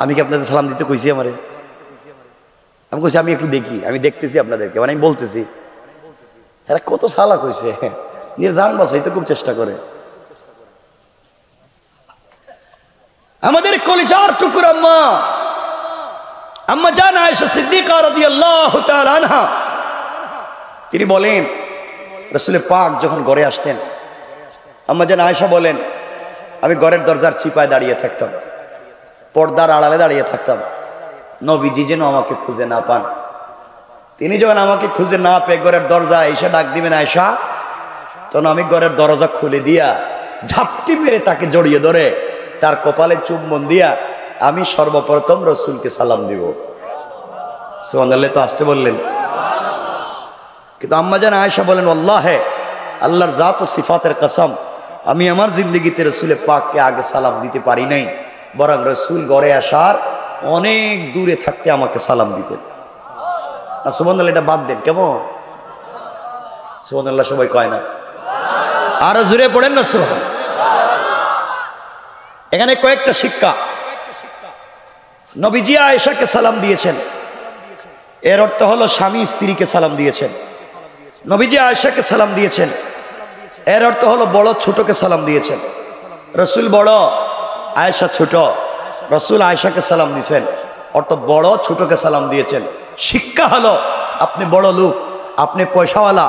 আমি কি আপনাদের সালাম দিতে কইছি? আমি কইছি আমি একটু দেখি, আমি দেখতেছি আপনাদেরকে, মানে আমি বলতেছি। এরা কত সালা কইছে, নিজের জান বাঁচাইতে খুব চেষ্টা করে। আমাদের কলিজার টুকুর আম্মা জান আয়েশা সিদ্দিকা রাদিয়াল্লাহু তাআলা আনহা, তিনি বলেন রাসূল পাক যখন ঘরে আসতেন, আম্মা জান আয়েশা বলেন, আমি ঘরের দরজার চিপায় দাঁড়িয়ে থাকতাম, পর্দার আড়ালে দাঁড়িয়ে থাকতাম, নবীজি যেন আমাকে খুঁজে না পান। তিনি যখন আমাকে খুঁজে না পেয়ে ঘরের দরজা এসে ডাক দিবেন আয়েশা, তখন আমি ঘরের দরজা খুলে দিয়া ঝাপটি মেরে তাকে জড়িয়ে ধরে তার কপালে চুম্বন দিয়া আমি সর্বপ্রথম রসুলকে সালাম দিব। সুবহানাল্লাহ, তো আসতে বললেন। কিন্তু আম্মা জান আয়েশা বলেন, আল্লাহে, আল্লাহর জাত ও সিফাতের কসম, আমি আমার জিন্দগিতে রসুল পাককে আগে সালাম দিতে পারি নাই, বরং রসুল ঘরে আসার অনেক দূরে থাকতে আমাকে সালাম দিতেন। না সুবহানাল্লাহ, এটা বাদ দেন কেমন? সুবহানাল্লাহ সবাই কয় না, আরো জোরে পড়েন না সুবহানাল্লাহ। এখানে কয়েকটা শিক্ষা। নবীজি আয়েশাকে সালাম দিয়েছেন, এর অর্থ হলো স্বামী স্ত্রীকে সালাম দিয়েছেন। নবীজি আয়েশাকে সালাম দিয়েছেন, এর অর্থ হলো বড় ছোটকে সালাম দিয়েছেন। রসুল বড়, আয়েশা ছোট, রসুল আয়েশাকে সালাম দিয়েছেন, অর্থ বড় ছোটকে সালাম দিয়েছেন। শিক্ষা হলো, আপনি বড় লোক, আপনি পয়সাওয়ালা,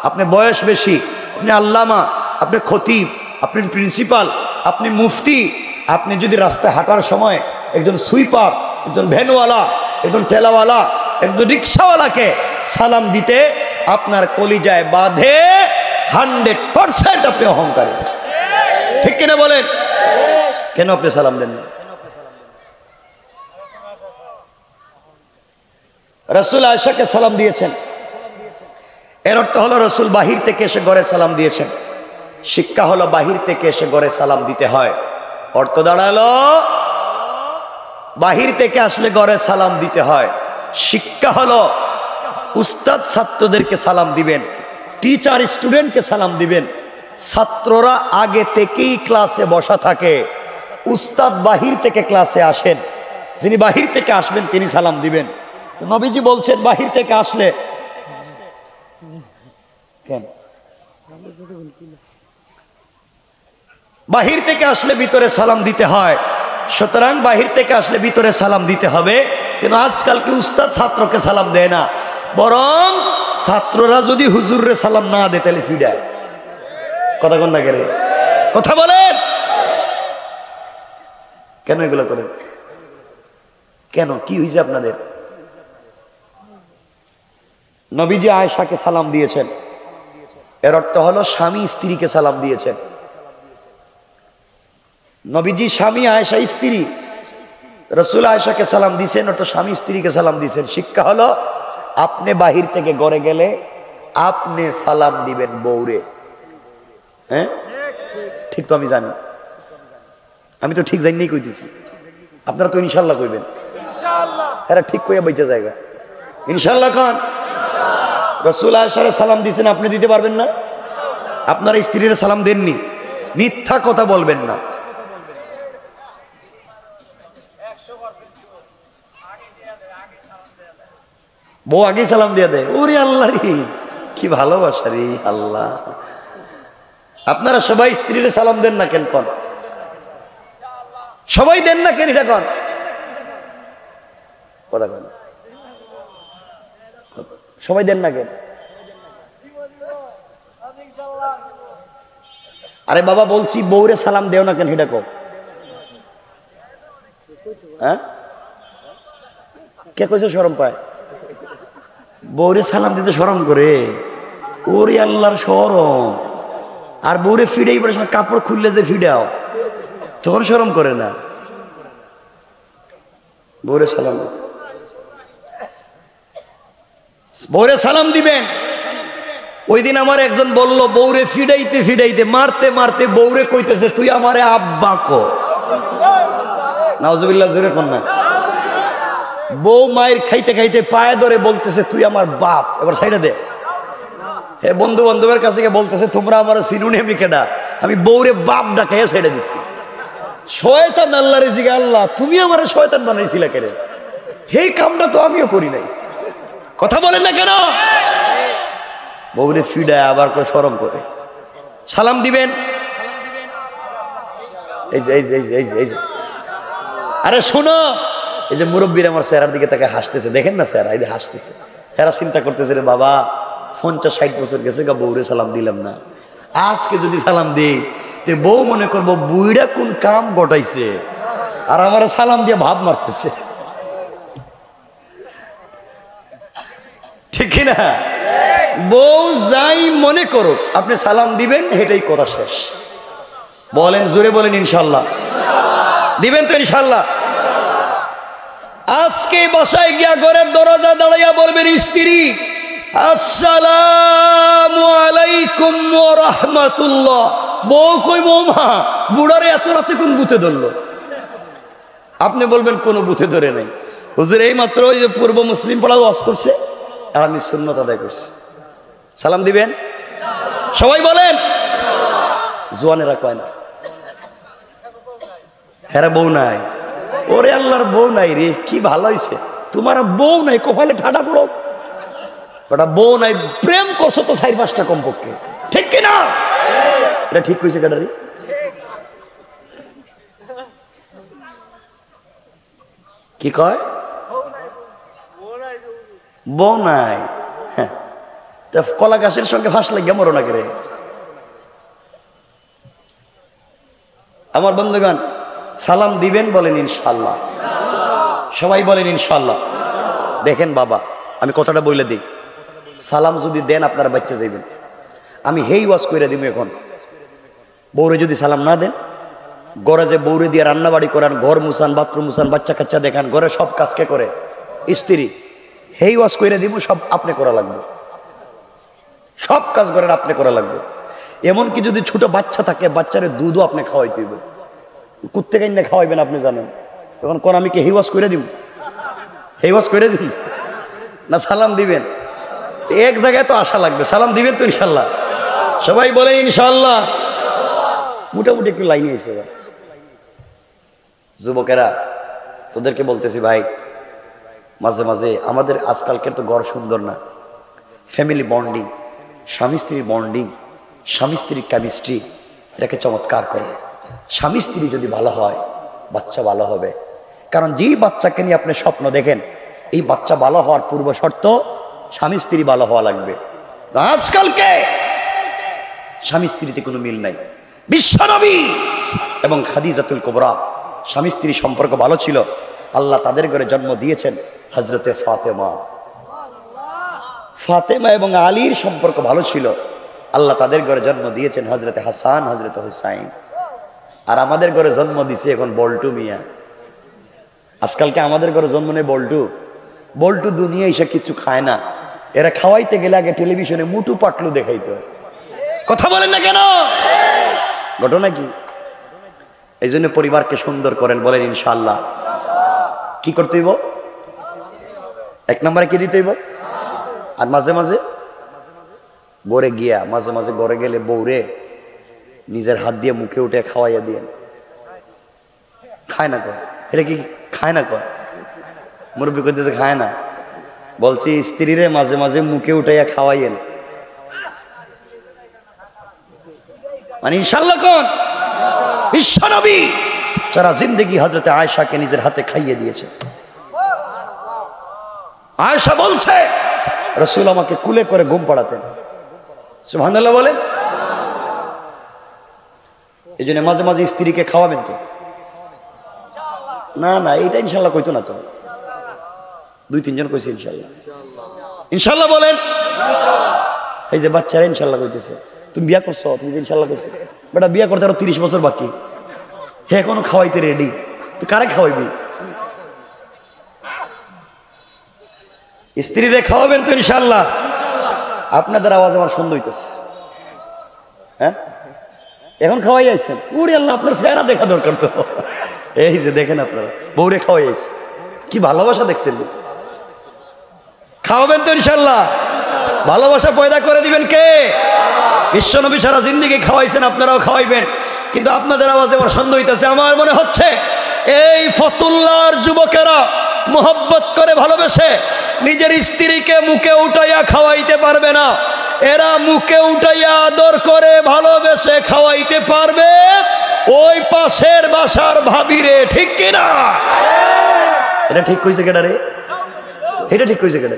আপনি বয়স বেশি, আপনি আল্লামা, আপনি খতিব, আপনি প্রিন্সিপাল, আপনি মুফতি, আপনি যদি রাস্তায় হাঁটার সময় একজন সুইপার, একজন ভ্যানওয়ালা, একজন ঠেলাওয়ালা, একজন রিক্সাওয়ালাকে সালাম দিতে আপনার কলিজায় বাঁধে, 100% আপনি অহংকারী। ঠিক কিনা বলেন? কেন আপনি সালাম দেন না? রসুল আয়েশাকে সালাম দিয়েছেন, এর অর্থ হলো রসুল বাহির থেকে এসে ঘরে সালাম দিয়েছেন। শিক্ষা হলো বাহির থেকে এসে ঘরে সালাম দিতে হয়। অর্থ দাঁড়ালো বাহির থেকে আসলে ঘরে সালাম দিতে হয়। শিক্ষা হলো উস্তাদ ছাত্রদেরকে সালাম দিবেন, টিচার স্টুডেন্টকে সালাম দিবেন। ছাত্ররা আগে থেকেই ক্লাসে বসা থাকে, উস্তাদ বাহির থেকে ক্লাসে আসেন, যিনি বাহির থেকে আসবেন তিনি সালাম দিবেন। তো নবীজি বলছেন বাহির থেকে আসলে কেন? বাহির থেকে আসলে ভিতরে সালাম দিতে হয়, সুতরাং বাহির থেকে আসলে ভিতরে সালাম দিতে হবে। কিন্তু আজকাল কি উস্তাদ ছাত্রকে সালাম দেয় না, বরং ছাত্ররা যদি হুজুররে সালাম না দেয় তাহলে ফিডায়। কথা কন না কেরে? কথা বলেন, কেন এগুলো করেন? কেন, কি হয়েছে আপনাদের? নবীজি আয়েশাকে সালাম দিয়েছেন, এর অর্থ হলো স্বামী স্ত্রীকে সালাম দিয়েছেন। নবীজি স্বামী, আয়েশা স্ত্রী। রসুল আয়েশাকে সালাম দিয়েছেন, অর্থ স্বামী স্ত্রীকে সালাম দিয়েছেন। শিক্ষা হলো আপনি বাহির থেকে ঘরে গেলে আপনি সালাম দিবেন বউরে। হ্যাঁ ঠিক তো, আমি জানি, আমি তো ঠিক জানি কইতেছি, আপনারা তো ইনশাল্লাহ কইবেন। এরা ঠিক কইয়া বেঁচে জায়গা ইনশাল্লাহ খান। রাসূল আয়েশারে সালাম দিয়েছেন, আপনি দিতে পারবেন না? আপনার স্ত্রীর সালাম দেননি? মিথ্যা কথা বলবেন না। বউ আগে সালাম দিয়ে দেয়? ওরে আল্লাহ রে, কি ভালোবাসা রে আল্লাহ। আপনারা সবাই স্ত্রীর সালাম দেন না কেন? কোন সবাই দেন না কেন? এটা কোন কথা কেন? সবাই দেন না কেন? আরে বাবা বলছি বউরে সালাম দেও না কেন? এটা কো। হ্যাঁ, কে কইছে শরম পায়? বউরে সালাম দিতে শরম করে? ওরে আল্লাহর শরম। আর বউরে ফিডেই পড়ে, কাপড় খুললে যে ফিডাও, তখন শরম করে না? বউরে সালাম, বউরে সালাম দিবেন। ওই দিন আমার একজন বলল, বউরে ফিডাইতে ফিডাইতে মারতে মারতে বউরে কইতেছে তুই আমারে আব্বা কো। নাউজুবিল্লাহ, জোরে কোন না। বউ মায়ের খাইতে খাইতে পায়ে ধরে বলতেছে তুই আমার বাপ। এবার সাইডে দে। হে বন্ধু বান্ধবের কাছে গিয়ে বলতেছে তোমরা আমার চিনুনি, আমি কেডা? আমি বউরে বাপ ডাকে সাইডে দিছি। শয়তান আল্লাহ রে জিগা, আল্লাহ তুমি আমার শয়তান বানাইছিলা কেন? এই কামটা তো আমিও করি নাই। কথা বলেন না কেন? বউরে ফিডায় আবার কই শরম করে। সালাম দিবেন। এই যে এই যে এই যে এই যে, আরে শোনো, এই যে মুরব্বীর আমার চেহারার দিকে তাকে হাসতেছে, দেখেন না চেহারা, এই যে হাসতেছে। এরা চিন্তা করতেছে রে বাবা 50-60 বছর গেছে গা, বউরে সালাম দিলাম না, আজকে যদি সালাম দিই তে বউ মনে করবো বুইড়া কোন কাম ঘটাইছে, আর আমার সালাম দিয়ে ভাব মারতেছে। ঠিক না? বউ যাই মনে করো, আপনি সালাম দিবেন, এটাই কথা শেষ। বলেন, জোরে বলেন ইনশাল্লাহ। দিবেন তো ইনশাল্লাহ? আজকে বাসায় গিয়া ঘরের দরজা দাঁড়াইয়া বলবেন স্ত্রী আসসালামু আলাইকুম ওয়া রাহমাতুল্লাহ। বউ কই বৌমা, বুড়ারে এত রাতে কোন বুথে ধরলো? আপনি বলবেন কোনো বুথে ধরে নাই, হুজুর এই মাত্র ওই যে পূর্ব মুসলিম পাড়া ওয়াজ করছে আর আমি সুন্নত আদায় করছি। সালাম দিবেন সবাই? বলেন। জোয়ানেরা কয় না, হ্যাঁ বউ নাই। ওরে আল্লাহর বউ নাই রে, কি ভালো হয়েছে তোমার বউ নাই, কপালে ঠাডা পড়ো। ওটা বউ নাই, প্রেম করছো তো 4-5টা কমপক্ষে, ঠিক কিনা? এটা ঠিক কইছে কেডারি? কি কয়? বউ নাই। হ্যাঁ, কলা গাছের সঙ্গে ফাঁস লাগিয়া মরো না রে। আমার বন্ধুগণ, সালাম দিবেন? বলেন ইনশাল্লাহ। সবাই বলেন ইনশাল্লাহ। দেখেন বাবা, আমি কথাটা বলে দিই, সালাম যদি দেন আপনারা বাচ্চা যাইবেন। আমি হেই ওয়াজ করে দিব এখন, বউরে যদি সালাম না দেন, ঘরে যে বউরে দিয়ে রান্না বাড়ি করান, ঘর মুছান, বাথরুম মুছান, বাচ্চা কাচ্চা দেখান, ঘরে সব কাজ কে করে? স্ত্রী। হেই ওয়াজ করে দিব, সব আপনি করা লাগবে, সব কাজ ঘরের আপনি করা লাগবে। এমনকি যদি ছোট বাচ্চা থাকে, বাচ্চারে দুধও আপনি খাওয়াইতে হইব। কুত্তে কাইন্না খাওয়াইবেন আপনি জানেন, তখন কোন আমি কি হেই ওয়াজ করে দিব? হেই ওয়াজ করে দিন না সালাম দিবেন? এক জায়গায় তো আসা লাগবে, সালাম দিবেন তো ইনশাল্লাহ? সবাই বলেন ইনশাল্লাহ। মোটামুটি একটু লাইনে এসে এবার যুবকেরা, তোদেরকে বলতেছি ভাই, মাঝে মাঝে আমাদের আজকালকের তো ঘর সুন্দর না, ফ্যামিলি বন্ডিং, স্বামী স্ত্রীর বন্ডিং, স্বামী স্ত্রীর কেমিস্ট্রি, এটাকে চমৎকার করে। স্বামী স্ত্রী যদি ভালো হয়, বাচ্চা ভালো হবে। কারণ যেই বাচ্চাকে নিয়ে আপনি স্বপ্ন দেখেন, এই বাচ্চা ভালো হওয়ার পূর্ব শর্ত স্বামী স্ত্রী ভালো হওয়া লাগবে। আজকালকে স্বামী স্ত্রীতে কোনো মিল নাই। বিশ্বনবী এবং খাদিজাতুল কুবরা স্বামী স্ত্রী সম্পর্ক ভালো ছিল, আল্লাহ তাদের ঘরে জন্ম দিয়েছেন হযরতে ফাতেমা। ফাতেমা এবং আলীর সম্পর্ক ভালো ছিল, আল্লাহ তাদের ঘরে জন্ম দিয়েছেন হযরতে হাসান, হযরতে হুসাইন। আর আমাদের ঘরে জন্ম দিছে এখন বল্টু মিয়া। আজকালকে আমাদের ঘরে জন্ম নেই বল্টু। বল্টু দুনিয়া এসে কিছু খায় না, এরা খাওয়াইতে গেলে আগে টেলিভিশনে মুটু পাটলু দেখাইতো। কথা বলেন না কেন? ঘটনা কি? এই জন্য পরিবারকে সুন্দর করেন, বলেন ইনশাআল্লাহ। কি করতে হইব? 1 নম্বরে কি দিতে হইব? আর মাঝে মাঝে গড়ে গিয়া মাঝে মাঝে গড়ে গেলে বউরে নিজের হাত দিয়ে মুখে উঠে খাওয়াইয়া দিয়েন। খায় না কয়, এটা কি খায় না কয়? মুরব্বী করতেছে খায় না। বলছি স্ত্রীরে মাঝে মাঝে মুখে উঠাইয়া খাওয়াইয়েন, মানে ইনশাল্লাহ কোন বিশ্বনবী সারা জিন্দগি হযরতে আয়েশাকে নিজের হাতে খাইয়ে দিয়েছে। আয়েশা বলছে রাসূল আমাকে কুলে করে ঘুম পাড়াতেন। সুবহানাল্লাহ বলেন। এই জন্য মাঝে মাঝে স্ত্রীকে খাওয়াবেন তো। না না এইটা ইনশাল্লাহ কইতো না তো, 2-3 জন কইছে ইনশাল্লাহ। ইনশাল্লাহ বলেন। এই যে বাচ্চারা ইনশাল্লাহ কইতেছে। তুমি বিয়া করছো, তুমি যে ইনশাল্লাহ কইছো, বেটা বিয়া করতে আরো 30 বছর বাকি, হে এখনো খাওয়াইতে রেডি, তুই কারে খাওয়াইবি? স্ত্রীরে খাওয়াবেন তো ইনশাল্লাহ। আপনাদের আওয়াজ আমার সুন্দর হইতেছে। হ্যাঁ এখন খাওয়াই আইছেন, ওরে আল্লাহ আপনার চেহারা দেখা দরকার তো। এই যে দেখেন আপনারা বউরে খাওয়াই আইছে, কি ভালোবাসা দেখছেন। খাওয়াবেন তো ইনশাল্লাহ। ভালোবাসা পয়দা করে দিবেন কে? বিশ্বনবী সারা জিন্দেগি খাওয়াইছেন, আপনারাও খাওয়াইবেন। কিন্তু আপনাদের আওয়াজে আমার সন্দেহ হইতেছে। আমার মনে হচ্ছে এই ফতুল্লার যুবকেরা মোহব্বত করে ভালোবেসে নিজের স্ত্রীকে মুখে উঠাইয়া খাওয়াইতে পারবে না, এরা মুখে উঠাইয়া আদর করে ভালোবেসে খাওয়াইতে পারবে ওই পাশের বাসার ভাবিরে। ঠিক কিনা? এটা ঠিক কইছে কেডা রে? এটা ঠিক কইছে কেডা?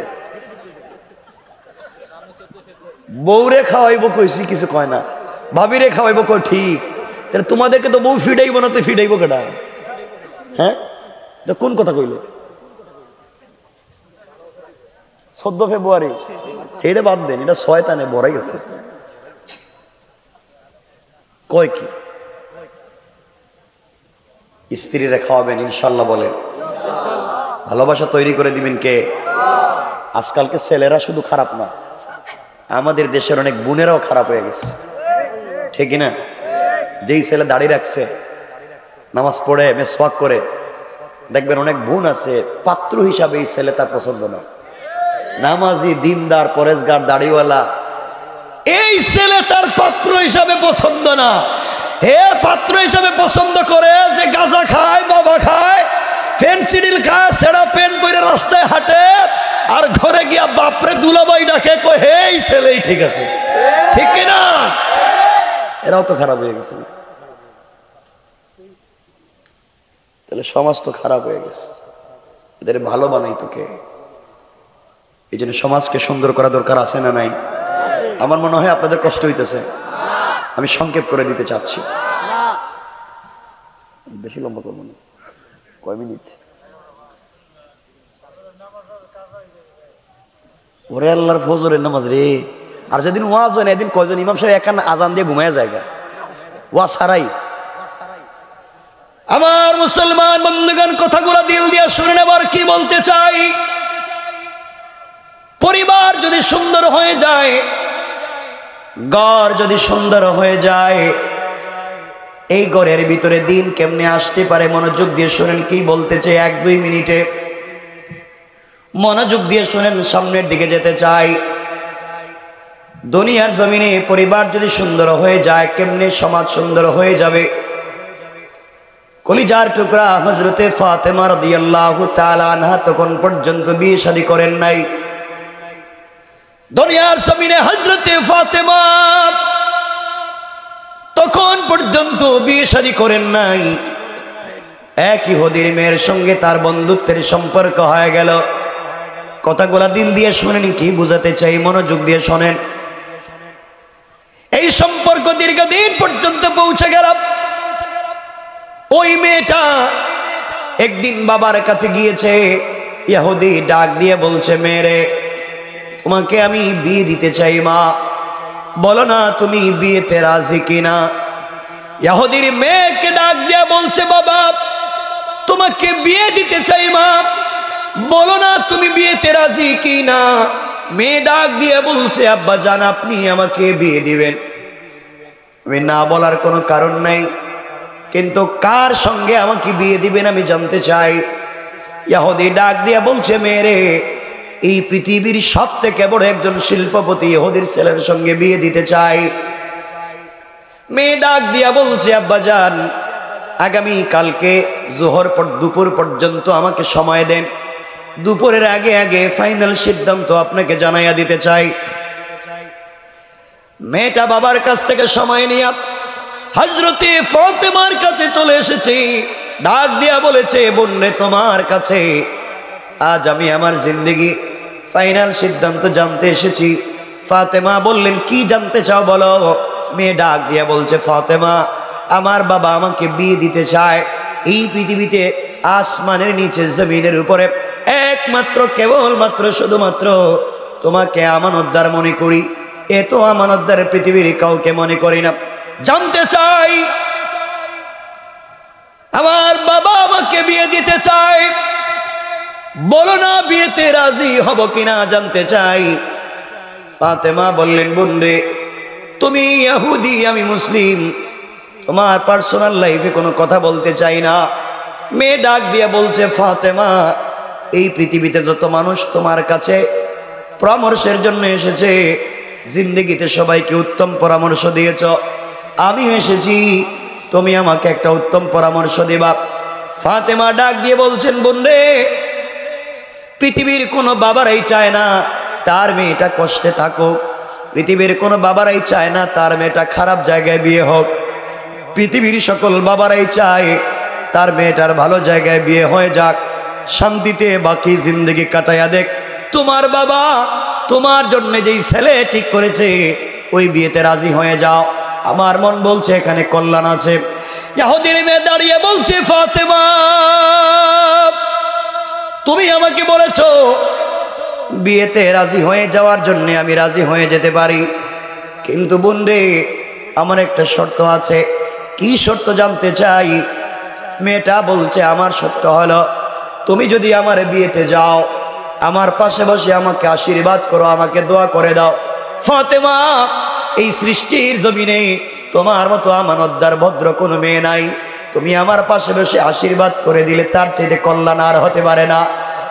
বউরে খাওয়াইবো কইছি, কিছু কয় না। ভাবিরে খাওয়াইবো কই ঠিক। তাহলে তোমাদেরকে তো বউ ফিডাইবো না, তো ফিডাইবো কেডা? হ্যাঁ এটা কোন কথা কইলে? 14 ফেব্রুয়ারি এটা বাদ দেন, এটা শয়তানে ভরে গেছে। কয় কি স্ত্রীরা খাওয়াবেন ইনশাল্লাহ বলেন। ভালোবাসা তৈরি করে দিবেন কে? আজকালকে ছেলেরা শুধু খারাপ না, আমাদের দেশের অনেক বোনেরাও খারাপ হয়ে গেছে। ঠিক না? যেই ছেলে দাড়ি রাখছে, নামাজ পড়ে, মেসওয়াক করে, দেখবেন অনেক বোন আছে পাত্র হিসাবে এই ছেলে তার পছন্দ না। নামাজি, দিনদার, পরেশগার, দাড়িওয়ালা, এই ছেলে তার পাত্র হিসাবে পছন্দ না। হে পাত্র হিসাবে পছন্দ করে যে গাঁজা খায়, বাবা খায়, ফেন্সিডিল খায়, সেরা পেন পরে রাস্তায় হাঁটে, আর ঘরে গিয়া বাপরে দুলাভাই ডাকে, কই হে এই ছেলেই ঠিক আছে। ঠিক কিনা? এরাও তো খারাপ হয়ে গেছে। তাহলে সমাজ তো খারাপ হয়ে গেছে, এদের ভালো বানাই তো কে? এই জন্য সমাজকে সুন্দর করা দরকার আছে না নাই? আমার মনে হয় আপনাদের কষ্ট হইতেছে, আমি সংক্ষেপ করে দিতে চাচ্ছি। বেশি লম্বা করবো না, কয় মিনিট? ওরে আল্লাহর ফজরের নামাজ রে। আর যেদিন ওয়াজ হয় না, এদিন কয়জন ইমাম সাহেব একান আজান দিয়ে ঘুমায় জায়গা, ওয়াজ ছাড়াই। আমার মুসলমান বন্ধুগণ, কথাগুলো দিল দিয়ে শুনে নেবার কি বলতে চাই। পরিবার যদি সুন্দর হয়ে যায়, ঘর যদি সুন্দর হয়ে যায়, এই ঘরের ভিতরে দিন কেমনে আসতে পারে? মনোযোগ দিয়ে শুনেন কি বলতে চাই। 1-2 মিনিটে মনোযোগ দিয়ে শুনেন, সামনের দিকে যেতে চাই। দুনিয়ার জমিনে পরিবার যদি সুন্দর হয়ে যায়, কেমনে সমাজ সুন্দর হয়ে যাবে? কলিজার টুকরা হযরতে ফাতেমা রাদিয়াল্লাহু তাআলা আনহা তখন পর্যন্ত বিয়ে শাদী করেন নাই। দুনিয়ার জমিনে হযরতে ফাতেমা তখন পর্যন্ত বিয়ে শাদী করেন নাই। এক ইহুদির মেয়ের সঙ্গে তার বন্ধুত্বের সম্পর্ক হয়ে গেল। কথাগুলা দিল দিয়ে শুনেন কি বুঝাতে চাই, মনোযোগ দিয়ে শোনেন। এই সম্পর্ক দীর্ঘদিন পর্যন্ত পৌঁছে গেল। ওই মেয়েটা একদিন বাবার কাছে গিয়েছে, ইহুদি ডাক দিয়ে বলছে, মেয়েরে তোমাকে আমি বিয়ে দিতে চাই, মা বলো না তুমি বিয়েতে রাজি কিনা? ইহুদির মেয়েকে ডাক দিয়ে বলছে, বাবা তোমাকে বিয়ে দিতে চাই, মা বলো না তুমি বিয়েতে রাজি কিনা? মেয়ে ডাক দিয়ে বলছে, আব্বা জান আপনি আমাকে বিয়ে দিবেন। আমি না বলার কোনো কারণ নাই, কিন্তু কার সঙ্গে আমাকে বিয়ে দিবেন আমি জানতে চাই। ইহুদি ডাক দিয়ে বলছে, মেয়েরে এই পৃথিবীর সবথেকে বড় একজন শিল্পপতি ইহুদির ছেলের সঙ্গে বিয়ে দিতে চায়। মেয়ে ডাক দিয়া বলছে, আব্বাজান আগামী কালকে জোহর পর দুপুর পর্যন্ত আমাকে সময় দেন, দুপুরের আগে আগে ফাইনাল সিদ্ধান্ত আপনাকে জানাইয়া দিতে চাই। মেয়েটা বাবার কাছ থেকে সময় নিয়ে হযরতে ফাতেমার কাছে চলে এসেছে। ডাক দিয়া বলেছে, বোন রে, তোমার কাছে আজ আমি আমার জিন্দেগি ফাইনাল সিদ্ধান্ত জানতে এসেছি। ফাতেমা বললেন, কি জানতে চাও বলো। মেয়ে ডাক দিয়া বলছে, ফাতেমা আমার বাবা আমাকে বিয়ে দিতে চায়। এই পৃথিবীতে আসমানের নিচে জমিনের উপরে একমাত্র কেবলমাত্র শুধুমাত্র তোমাকে আমানতদার মনে করি, এত আমানতদার পৃথিবীর কাউকে মনে করি না। জানতে চাই আমার বাবা আমাকে বিয়ে দিতে চায়, বলো না বিয়েতে রাজি হব কিনা জানতে চাই। ফাতেমা বললেন, বোন রে, তুমি ইহুদি আমি মুসলিম, তোমার পার্সোনাল লাইফে কোনো কথা বলতে চাই না। মেয়ে ডাক দিয়া বলছে, ফাতেমা এই পৃথিবীতে যত মানুষ তোমার কাছে পরামর্শের জন্য এসেছে, জিন্দেগিতে সবাইকে উত্তম পরামর্শ দিয়েছ, আমি এসেছি তুমি আমাকে একটা উত্তম পরামর্শ দিবা। ফাতেমা ডাক দিয়ে বলছেন, বোন রে, পৃথিবীর কোনো বাবারাই চায় না তার মেয়েটা কষ্টে থাকুক, পৃথিবীর কোনো বাবারাই চায় না তার মেয়েটা খারাপ জায়গায় বিয়ে হোক, পৃথিবীর সকল বাবারাই চায় তার মেয়েটার ভালো জায়গায় বিয়ে হয়ে যাক, শান্তিতে বাকি জিন্দগি কাটাইয়া দেখ। তোমার বাবা তোমার জন্য যেই ছেলে ঠিক করেছে ওই বিয়েতে রাজি হয়ে যাও। আমার মন বলছে এখানে কল্যাণ আছে। ইহুদির মেয়ে দাঁড়িয়ে বলছে, ফাতেমা তুমি আমাকে বলেছো বিয়েতে রাজি হয়ে যাওয়ার জন্য, আমি রাজি হয়ে যেতে পারি, কিন্তু বোন রে আমার একটা শর্ত আছে। কি শর্ত জানতে চাই। মেয়েটা বলছে, আমার শর্ত হলো তুমি যদি আমার বিয়েতে যাও, আমার পাশে বসে আমাকে আশীর্বাদ করো, আমাকে দোয়া করে দাও। ফাতেমা এই সৃষ্টির জমিনে তোমার মতো আমানতদার ভদ্র কোনো মেয়ে নাই, তুমি আমার পাশে বসে আশীর্বাদ করে দিলে তার চাইতে কল্যাণ আর হতে পারে না।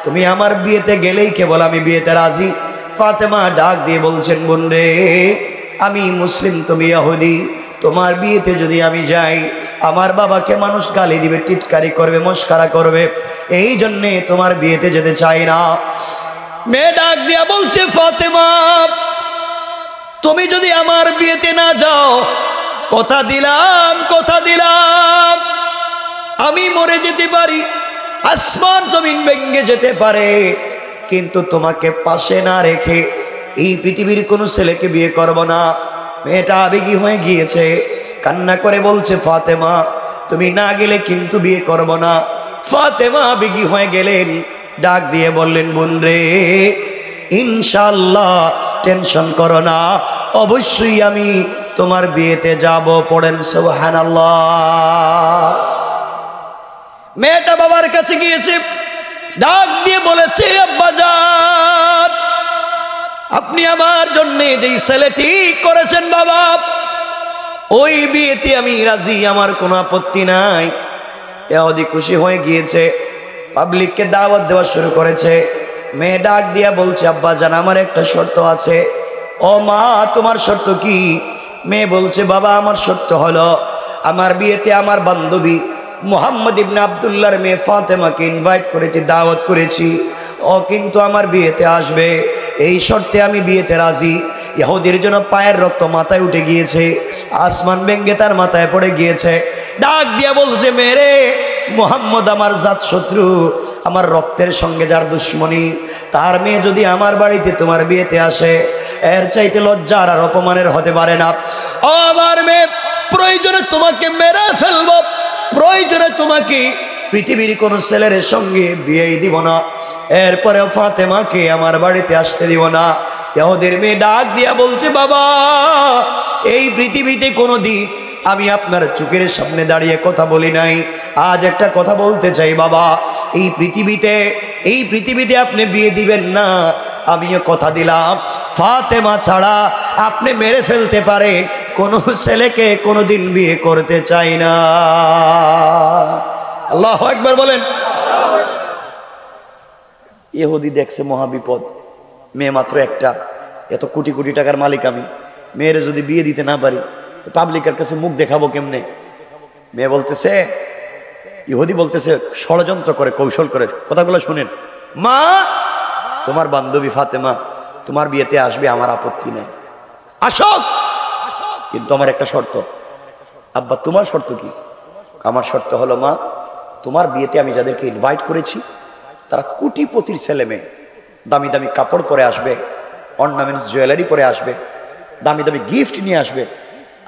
তুমি আমার বিয়েতে গেলেই কেবল আমি বিয়েতে রাজি। ফাতেমা ডাক দিয়ে বলছেন, বোন রে, আমি মুসলিম, তুমি ইহুদি, তোমার বিয়েতে যদি আমি যাই আমার বাবাকে মানুষ গালি দিবে, টিটকারি করবে, মস্কারা করবে, এই জন্যে তোমার বিয়েতে যেতে চাই না। মেয়ে ডাক দিয়া বলছে, ফাতেমা তুমি যদি আমার বিয়েতে না যাও, কথা দিলাম আমি মরে যেতে পারি, আসমান জমিন ভেঙে যেতে পারে, কিন্তু তোমাকে পাশে না রেখে এই পৃথিবীর কোনো ছেলেকে বিয়ে করব না। মেয়েটা আবেগী হয়ে গিয়েছে, কান্না করে বলছে, ফাতেমা তুমি না গেলে কিন্তু বিয়ে করব না। ফাতেমা আবেগী হয়ে গেলেন, ডাক দিয়ে বললেন, বোন রে, ইনশাআল্লাহ টেনশন করো না, অবশ্যই আমি তোমার বিয়েতে যাব। পড়েন সুবহানাল্লাহ। মেয়েটা বাবার কাছে গিয়েছে, ডাক দিয়ে বলেছে, আব্বাজান আপনি আমার জন্য যেই ছেলে ঠিক করেছেন বাবা, ওই বিয়েতে আমি রাজি, আমার কোনো আপত্তি নাই। ইহুদি খুশি হয়ে গিয়েছে, পাবলিককে দাওয়াত দেওয়া শুরু করেছে। মেয়ে ডাক দিয়া বলছে, আব্বাজান আমার একটা শর্ত আছে। ও মা, তোমার শর্ত কি? মেয়ে বলছে, বাবা আমার শর্ত হলো আমার বিয়েতে আমার বান্ধবী মুহাম্মদ ইবনে আব্দুল্লাহর মেয়ে ফাতেমাকে ইনভাইট করেছি, দাওয়াত করেছি, ও কিন্তু আমার বিয়েতে আসবে, এই শর্তে আমি বিয়েতে রাজি। ইহুদির জন্য পায়ের রক্ত মাথায় উঠে গিয়েছে, আসমান ভেঙে তার মাথায় পড়ে গিয়েছে। ডাক দিয়া বলছে, মেরে মুহাম্মদ আমার জাত শত্রু, আমার রক্তের সঙ্গে যার দুশ্মনী, তার মেয়ে যদি আমার বাড়িতে তোমার বিয়েতে আসে, এর চাইতে লজ্জার আর অপমানের হতে পারে না। ও আমার মেয়ে, প্রয়োজনে তোমাকে মেরে ফেলবো, প্রয়োজনে তোমাকে পৃথিবীর কোন ছেলের সঙ্গে বিয়ে দিব না, এরপরে ফাতেমাকে আমার বাড়িতে আসতে দিব না। ইহুদির মেয়ে ডাক দিয়া বলছে, বাবা এই পৃথিবীতে কোনোদিন আমি আপনার চোখের সামনে দাঁড়িয়ে কথা বলি নাই, আজ একটা কথা বলতে চাই বাবা, এই পৃথিবীতে আপনি বিয়ে দিবেন না, আমিও কথা দিলাম ফাতেমা ছাড়া আপনি মেরে ফেলতে পারেন, কোন ছেলেকে কোনোদিন বিয়ে করতে চাই না। আল্লাহু আকবার বলেন। ইহুদি দেখছে মহাবিপদ। মেয়ে মাত্র একটা, এত কোটি কোটি টাকার মালিক আমি, মেয়েরে যদি বিয়ে দিতে না পারি পাবলিকের কাছে মুখ দেখাবো কেমনে? মেয়ে বলতেছে, ইহুদি বলতেছে ষড়যন্ত্র করে, কৌশল করে, কথাগুলো শুনেন, মা তোমার বান্ধবী ফাতেমা তোমার বিয়েতে আসবে, আমার আপত্তি নেই, আসুক, কিন্তু আমার একটা শর্ত। আব্বা তোমার শর্ত কি? আমার শর্ত হলো মা, তোমার বিয়েতে আমি যাদেরকে ইনভাইট করেছি তারা কোটিপতির ছেলে মেয়ে, দামি দামি কাপড় পরে আসবে, অর্নামেন্টস জুয়েলারি পরে আসবে, দামি দামি গিফট নিয়ে আসবে।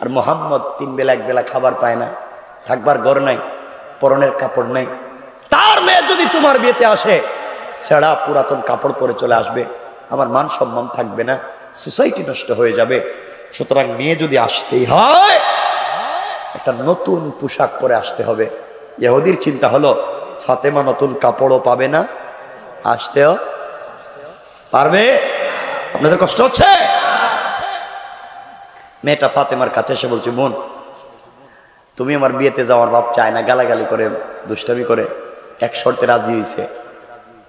আর মোহাম্মদ 3 বেলা 1 বেলা খাবার পায় না, থাকবার ঘর নাই, পরনের কাপড় নাই, তার মেয়ে যদি তোমার বিয়েতে আসে ছেঁড়া পুরাতন কাপড় পরে চলে আসবে, আমার মান সম্মান থাকবে না, সোসাইটি নষ্ট হয়ে যাবে। সুতরাং মেয়ে যদি আসতেই হয় একটা নতুন পোশাক পরে আসতে হবে। ইহুদির চিন্তা হলো ফাতেমা নতুন কাপড়ও পাবে না, আসতেও পারবে। আপনাদের কষ্ট হচ্ছে? মেয়েটা ফাতেমার কাছে এসে বলছে, বোন তুমি আমার বিয়েতে যাওয়ার বাপ চায় না, গালাগালি করে দুষ্টামি করে, এক শর্তে রাজি হয়েছে,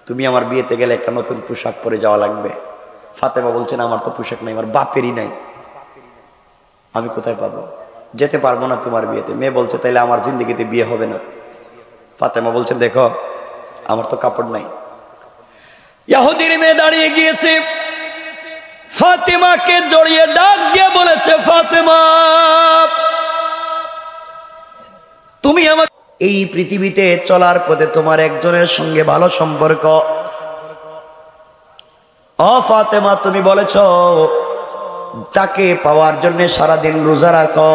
তুমি আমার বিয়েতে গেলে একটা নতুন পোশাক পরে যাওয়া লাগবে। ফাতেমা বলছেন আমার তো পোশাক নাই, আমার বাপেরই নাই, আমি কোথায় পাবো, যেতে পারবো না তোমার বিয়েতে। মেয়ে বলছে তাইলে আমার জিন্দেগিতে বিয়ে হবে না। ফাতেমা বলছেন দেখো আমার তো কাপড় নাই। ইহুদির মেয়ে দাঁড়িয়ে গিয়েছে, ফাতেমাকে জড়িয়ে ডাক দিয়ে বলেছে, ফাতেমা তুমি আমার এই পৃথিবীতে চলার পথে তোমার একজনের সঙ্গে ভালো সম্পর্ক। ও ফাতেমা তুমি বলেছ তাকে পাওয়ার জন্য সারাদিন রোজা রাখো,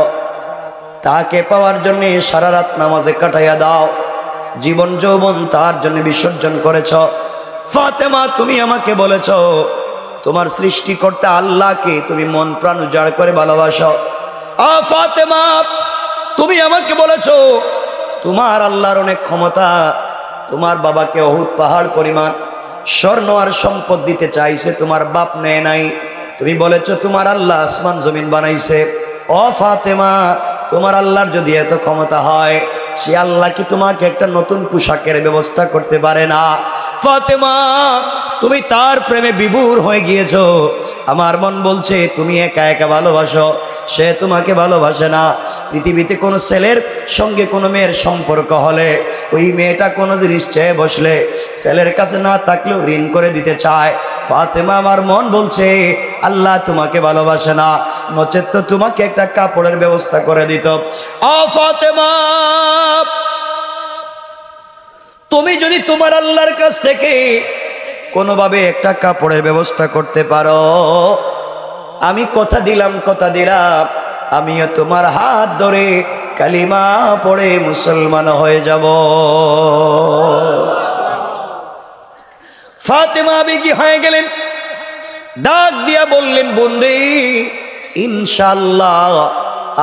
তাকে পাওয়ার জন্য সারা রাত নামাজে কাটাইয়া দাও, জীবন যৌবন তার জন্য বিসর্জন করেছ। ফাতেমা তুমি আমাকে বলেছ তোমার সৃষ্টিকর্তা আল্লাহকে তুমি মন প্রাণ উজাড় করে ভালোবাসো। ফাতেমা তুমি আমাকে বলেছ তোমার আল্লাহর অনেক ক্ষমতা, তোমার বাবাকে উহুদ পাহাড় পরিমাণ স্বর্ণ আর সম্পদ দিতে চাইছে, তোমার বাপ নেয় নাই। তুমি বলেছ তোমার আল্লাহ আসমান জমিন বানাইছে। ও ফাতেমা তোমার আল্লাহর যদি এত ক্ষমতা হয়, সে আল্লাহ কি তোমাকে একটা নতুন পোশাকের ব্যবস্থা করতে পারে না? ফাতেমা তুমি তার প্রেমে বিভোর হয়ে গিয়েছো। আমার মন বলছে তুমি একা একা ভালোবাসো, সে তোমাকে ভালোবাসে না। পৃথিবীতে কোনো ছেলের সঙ্গে কোনো মেয়ের সম্পর্ক হলে ওই মেয়েটা কোনো জিনিস চেয়ে বসলে ছেলের কাছে না থাকলেও ঋণ করে দিতে চায়। ফাতেমা আমার মন বলছে আল্লাহ তোমাকে ভালোবাসে না, নচেত তো তোমাকে একটা কাপড়ের ব্যবস্থা করে দিত। ফাতেমা তুমি যদি তোমার আল্লাহর কাছ থেকে কোনোভাবে একটা কাপড়ের ব্যবস্থা করতে পারো, আমি কথা দিলাম আমিও তোমার হাত ধরে কালিমা পড়ে মুসলমান হয়ে যাব। ফাতেমা আবেগী হয়ে গেলেন, ডাক দিয়া বললেন বোনরে ইনশাআল্লাহ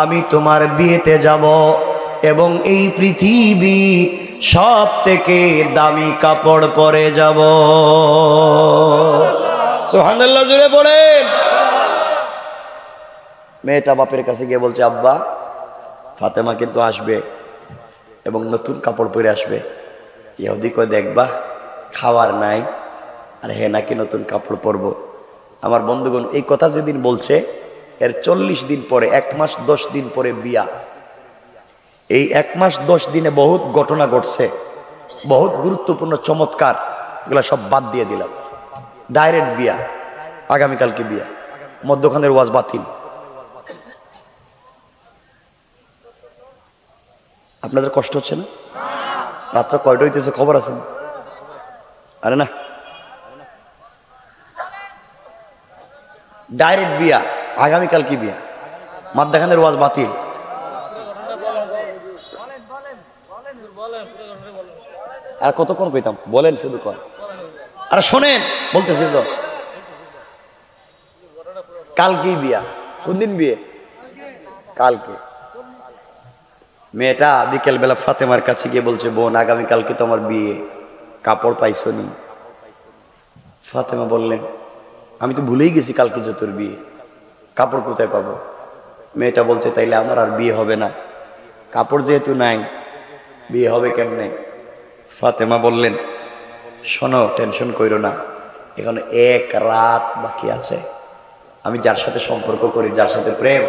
আমি তোমার বিয়েতে যাব এবং এই পৃথিবী সব থেকে দামি কাপড় পরে যাব। সুবহানাল্লাহ জুড়ে পড়েন। মেয়েটা বাপের কাছে গিয়ে বলছে আব্বা ফাতেমা কিন্তু আসবে এবং নতুন কাপড় পরে আসবে। ইহুদি কয় দেখবা খাওয়ার নাই আর হে নাকি নতুন কাপড় পরবো। আমার বন্ধুগণ এই কথা যেদিন বলছে এর 40 দিন পরে 1 মাস 10 দিন পরে বিয়া। এই 1 মাস 10 দিনে বহুত ঘটনা ঘটছে, বহুত গুরুত্বপূর্ণ চমৎকার, এগুলো সব বাদ দিয়ে দিলাম। ডাইরেক্ট বিয়া, আগামীকালকে বিয়া, মধ্যখানের ওয়াজ বাতিল। আপনাদের কষ্ট হচ্ছে না? রাত্র কয়টা হইতেছে খবর আছে? আরে না, ডাইরেক্ট বিয়া, আগামীকাল কি বিয়া, মাদ্দাখানের ওয়াজ বাতিল। আর কতক্ষণ কইতাম, বলেন শুধু কর। আর শোনেন বলতেছি তো, কালকে বিয়া। কোন দিন বিয়ে? কালকে। মেয়েটা বিকেল বেলা ফাতেমার কাছে গিয়ে বলছে বোন আগামীকালকে তো আমার বিয়ে, কাপড় পাইছো নি? ফাতেমা বললেন আমি তো ভুলেই গেছি কালকে যে তোর বিয়ে, কাপড় কোথায় পাবো? মেয়েটা বলছে তাইলে আমার আর বিয়ে হবে না, কাপড় যেহেতু নাই বিয়ে হবে কেমনে? ফাতেমা বললেন শোনো টেনশন কইরো না, এখন এক রাত বাকি আছে। আমি যার সাথে সম্পর্ক করি, যার সাথে প্রেম,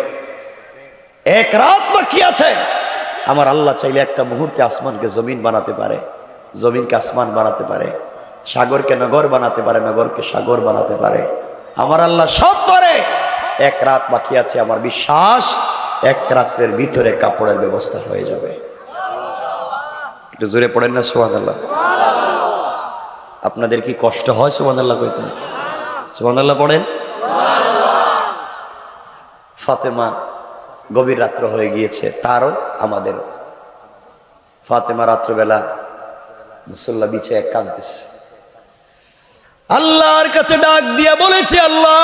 এক রাত বাকি আছে। আমার আল্লাহ চাইলে একটা মুহূর্তে আসমানকে জমিন বানাতে পারে, জমিনকে আসমান বানাতে পারে, সাগরকে নগর বানাতে পারে, নগরকে সাগর বানাতে পারে। আমার আল্লাহ সব পারে। এক রাত বাকি আছে। আমার বিশ্বাস এক রাত্রের ভিতরে কাপড়ের ব্যবস্থা হয়ে যাবে। একটু জোরে পড়েন না সুবহানাল্লাহ। আপনাদের কি কষ্ট হয় সুবহানাল্লাহ কইতে? সুবহানাল্লাহ পড়েন। ফাতেমা গভীর রাত্র হয়ে গিয়েছে, তারও আমাদেরও। ফাতেমা রাত্রবেলা মুসল্লা বিছায় কাঁদতেছে, আল্লাহর কাছে ডাক দিয়া বলেছে, আল্লাহ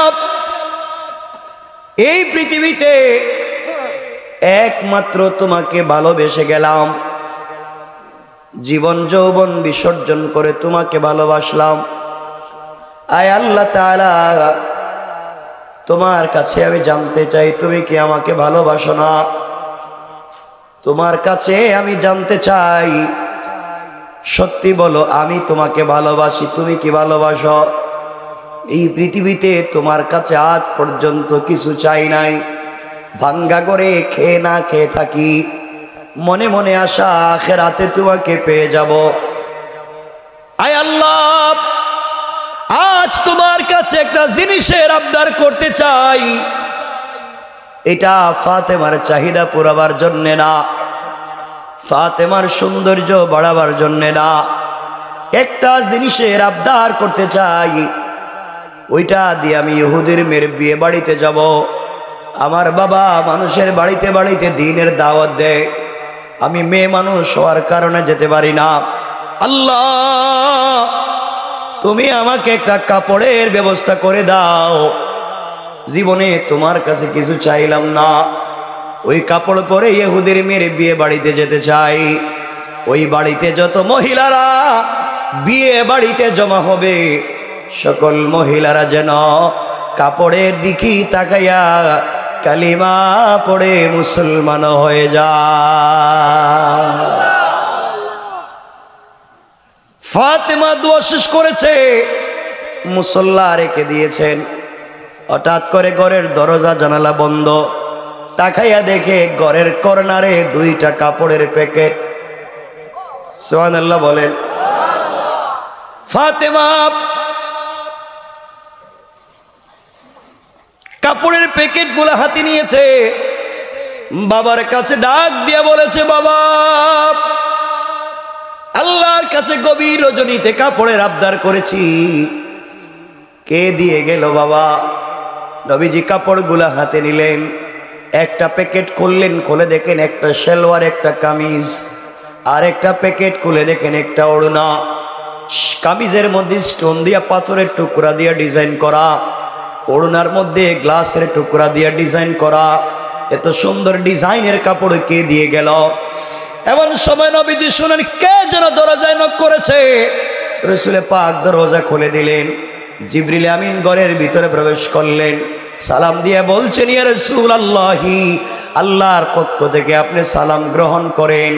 এই পৃথিবীতে একমাত্র তোমাকে ভালোবেসে গেলাম, জীবন যৌবন বিসর্জন করে তোমাকে ভালোবাসলাম। আয় আল্লাহ তাআলা, তোমার কাছে আমি জানতে চাই তুমি কি আমাকে ভালোবাসো না? তোমার কাছে আমি জানতে চাই, সত্যি বলো আমি তোমাকে ভালোবাসি, তুমি কি ভালোবাসো? এই পৃথিবীতে তোমার কাছে আজ পর্যন্ত কিছু চাই নাই, ভাঙ্গা করে খেয়ে না খেয়ে থাকি, মনে মনে আশা আখিরাতে তোমাকে পেয়ে যাব। আয় আল্লাহ, আজ তোমার কাছে একটা জিনিসের আবদার করতে চাই। এটা ফাতেমার চাহিদা পুরাবার জন্য না, ফাতেমার সৌন্দর্য বাড়াবার জন্য না, একটা জিনিসের আবদার করতে চাই। ওইটা দিয়ে আমি ইহুদির মেয়ের বিয়ে বাড়িতে যাব। আমার বাবা মানুষের বাড়িতে বাড়িতে দ্বীনের দাওয়াত দেয়, আমি মেয়ে মানুষ হওয়ার কারণে যেতে পারি না। আল্লাহ, তুমি আমাকে একটা কাপড়ের ব্যবস্থা করে দাও। জীবনে তোমার কাছে কিছু চাইলাম না, ওই কাপড় পরে ইহুদির মেয়ের বিয়ে বাড়িতে যেতে চাই। ওই বাড়িতে যত মহিলারা বিয়ে বাড়িতে জমা হবে, সকল মহিলারা যেন কাপড়ের দিকে তাকাইয়া কালিমা পড়ে মুসলমান হয়ে যায়। ফাতেমা দোয়া শেষ করেছে, মুসল্লা রেখে দিয়েছেন। হঠাৎ করে ঘরের দরজা জানালা বন্ধ, তাকাইয়া দেখে ঘরের কর্নারে দুইটা কাপড়ের প্যাকেট। সুবহানাল্লাহ বলেন। ফাতেমা কাপড়ের প্যাকেট গুলা হাতে নিয়েছে, বাবার কাছে ডাক দিয়া বলেছে, বাবা আল্লাহর কাছে গভীর রজনীতে কাপড়ের আবদার করেছি, কে দিয়ে গেল বাবা? নবীজি কাপড়গুলা হাতে নিলেন, একটা প্যাকেট খুললেন, খুলে দেখেন একটা সালোয়ার, একটা কামিজ, আর একটা প্যাকেট খুলে দেখেন একটা ওড়না। কামিজের মধ্যে স্টোন দিয়া পাথরের টুকরা দিয়া ডিজাইন করা, ওড়নার মধ্যে গ্লাসের টুকরা দিয়া ডিজাইন করা। এত সুন্দর ডিজাইনের কাপড় কে দিয়ে গেল? এমন সময় নবীজি শুনেন কে যেন দরজায় নক করেছে। রাসূল পাক দরজা খুলে দিলেন, জিবরিল আমিন ঘরের ভিতরে প্রবেশ করলেন, সালাম দিয়ে বলছেন, ইয়া রাসূলুল্লাহি, আল্লাহর পক্ষ থেকে আপনি সালাম গ্রহণ করেন।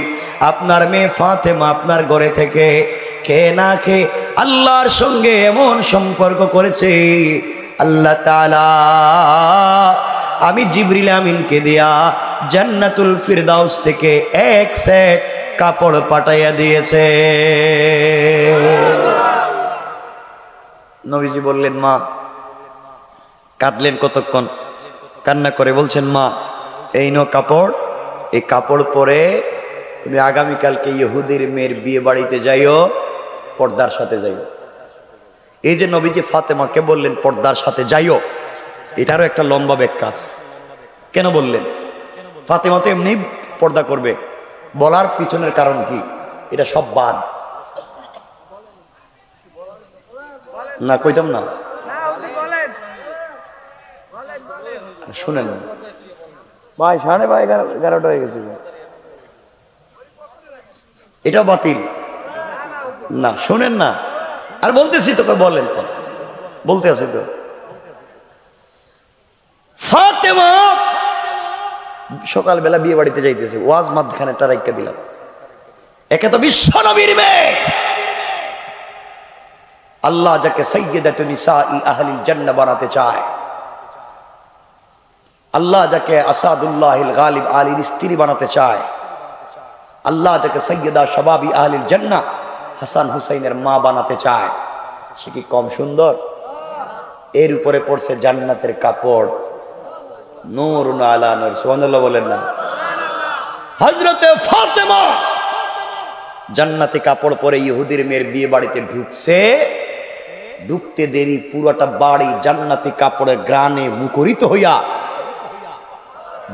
আপনার মেয়ে ফাতেমা আপনার ঘরে থেকে খেয়ে না খেয়ে আল্লাহর সঙ্গে এমন সম্পর্ক করেছে, আল্লাহ তাআলা আমি জিবরিল আমিনকে দিয়া জান্নাতুল ফিরদাউস থেকে এক সেট কাপড় পাঠাইয়া দিয়েছে। নবীজি বললেন, মা। কাঁদলেন কতক্ষণ, কান্না করে বলছেন, মা এই নো কাপড়, এই কাপড় পরে তুমি আগামীকালকে ইহুদির মেয়ের বিয়ে বাড়িতে যাইও, পর্দার সাথে যাইও। এই যে নবীজি ফাতেমাকে বললেন পর্দার সাথে যাইও, এটারও একটা লম্বা ব্যাখ্যা আছে। কেন বললেন? ফাতেমা তো এমনি পর্দা করবে, বলার পিছনের কারণ কি? এটা সব বাদ না, কইতাম না, শুনেন ভাই, 11:30 হয়ে গেছে, এটাও বাতিল না, শুনেন না। আর বলতেছি তো, বলেন, বলতে আছি তো। ফাতেমা সকালবেলা বিয়ে বাড়িতে যাইতেছে, ওয়াজ মাঝখানে টারাইকা দিলাম। একে তো বিশ্ব নবীর মেয়ে, আল্লাহ যাকে সাইয়্যিদাতুন নিসাই আহলিল জান্নাহ বানাতে চায়, আল্লাহ যাকে আসাদুল্লাহিল গালিব আলীর স্ত্রী বানাতে চায়, আল্লাহ যাকে সাইয়্যিদা শাবাবি আহলিল জান্নাহ হাসান হুসাইনের মা বানাতে চায়, সে কি কম সুন্দর? এর উপরে পড়ছে জান্নাতের কাপড়, নূরুন আলা নূর। সুবহানাল্লাহ বলেন না? হযরতে ফাতেমা জান্নাতি কাপড় পরে ইহুদির মেয়ের বিয়ে বাড়িতে ঢুকছে, ঢুকতে দেরি পুরোটা বাড়ি জান্নাতি কাপড়ের গ্রানে মুখরিত হইয়া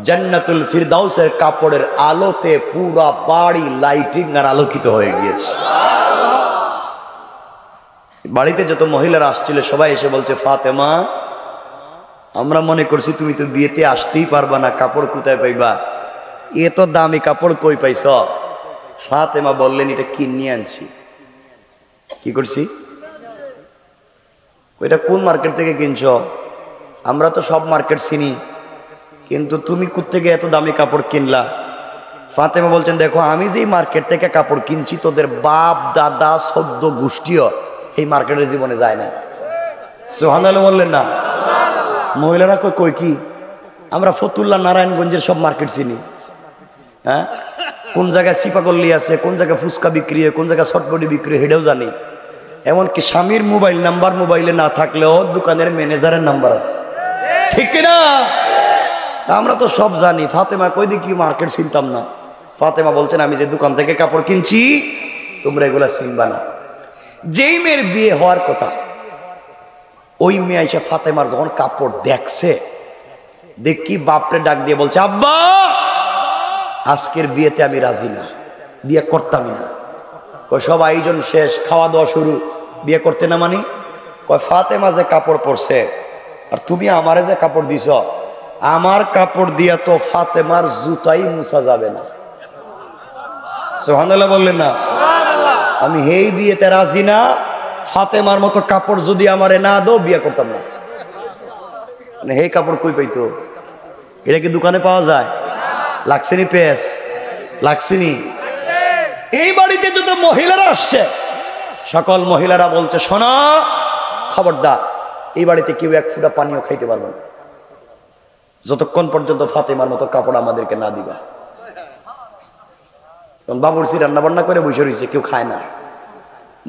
জান্নাতুল ফিরদাউসের কাপড়ের আলোতে পুরা বাড়ি লাইটিং আর আলোকিত হয়ে গিয়েছে। বাড়িতে যত মহিলারা আসছিল সবাই এসে বলছে, ফাতেমা আমরা মনে করছি তুমি তো বিয়েতে আসতেই পারবা না, কাপড় কোথায় পাইবা, এ তো দামি কাপড় কই পাইছ? ফাতেমা বললেন, এটা কিনে আনছি। কি করছি? ওইটা কোন মার্কেট থেকে কিনছ? আমরা তো সব মার্কেট চিনি, কিন্তু তুমি কোত্থেকে এত দামি কাপড় কিনলা? ফাতেমা বলছেন, দেখো আমি যেই মার্কেট থেকে কাপড় কিনছি তোদের বাপ দাদা সদ্য গোষ্ঠীও এই মার্কেটের জীবনে যায় না। সুবহানাল্লাহ বললেন না? মহিলারা কই কি আমরা ফতুল্লাহ নারায়ণগঞ্জের সব মার্কেট চিনি। হ্যাঁ, কোন জায়গায় সিপাগল্লি আছে, কোন জায়গায় ফুচকা বিক্রি হয়, কোন জায়গায় শর্টবডি বিক্রি হয়, সেটাও জানি। এমনকি স্বামীর মোবাইল নাম্বার মোবাইলে না থাকলেও দোকানের ম্যানেজারের নাম্বার আছে, ঠিক কিনা? আমরা তো সব জানি। ফাতেমা কই দেখি মার্কেট চিনতাম না। ফাতেমা বলছেন, আমি যে দোকান থেকে কাপড় কিনছি তোমরা এগুলা চিনবা না। যেই মেয়ের বিয়ে হওয়ার কথা, ওই মেয়ে এসে ফাতেমার যখন কাপড় দেখছে, দেখি বাপরে ডাক দিয়ে বলছে, আব্বা আজকের বিয়েতে আমি রাজি না, বিয়ে করতামই না। কয় সব আয়োজন শেষ, খাওয়া দাওয়া শুরু, বিয়ে করতে না মানি? কয় ফাতেমা যে কাপড় পরছে আর তুমি আমারে যে কাপড় দিছ, আমার কাপড় দিয়া তো ফাতেমার জুতাই মুছা যাবে না। সুবহানাল্লাহ বললেন না? আমি এই বিয়েতে রাজি না, ফাতেমার মতো কাপড় যদি আমারে না দাও বিয়ে করতাম না। মানে এই কাপড় কই পাইতো? এটা কি দোকানে পাওয়া যায়? লাগছেনি পেস? লাগছেনি? এই বাড়িতে যত মহিলারা আসছে সকল মহিলারা বলছে, শোনো খবরদার, এই বাড়িতে কেউ এক ফুটা পানিও খাইতে পারবে না যতক্ষণ পর্যন্ত ফাতেমার মতো কাপড় আমাদেরকে না দিবা। বাবুর্চি রান্না বান্না করে বসে রয়েছে, কেউ খায় না।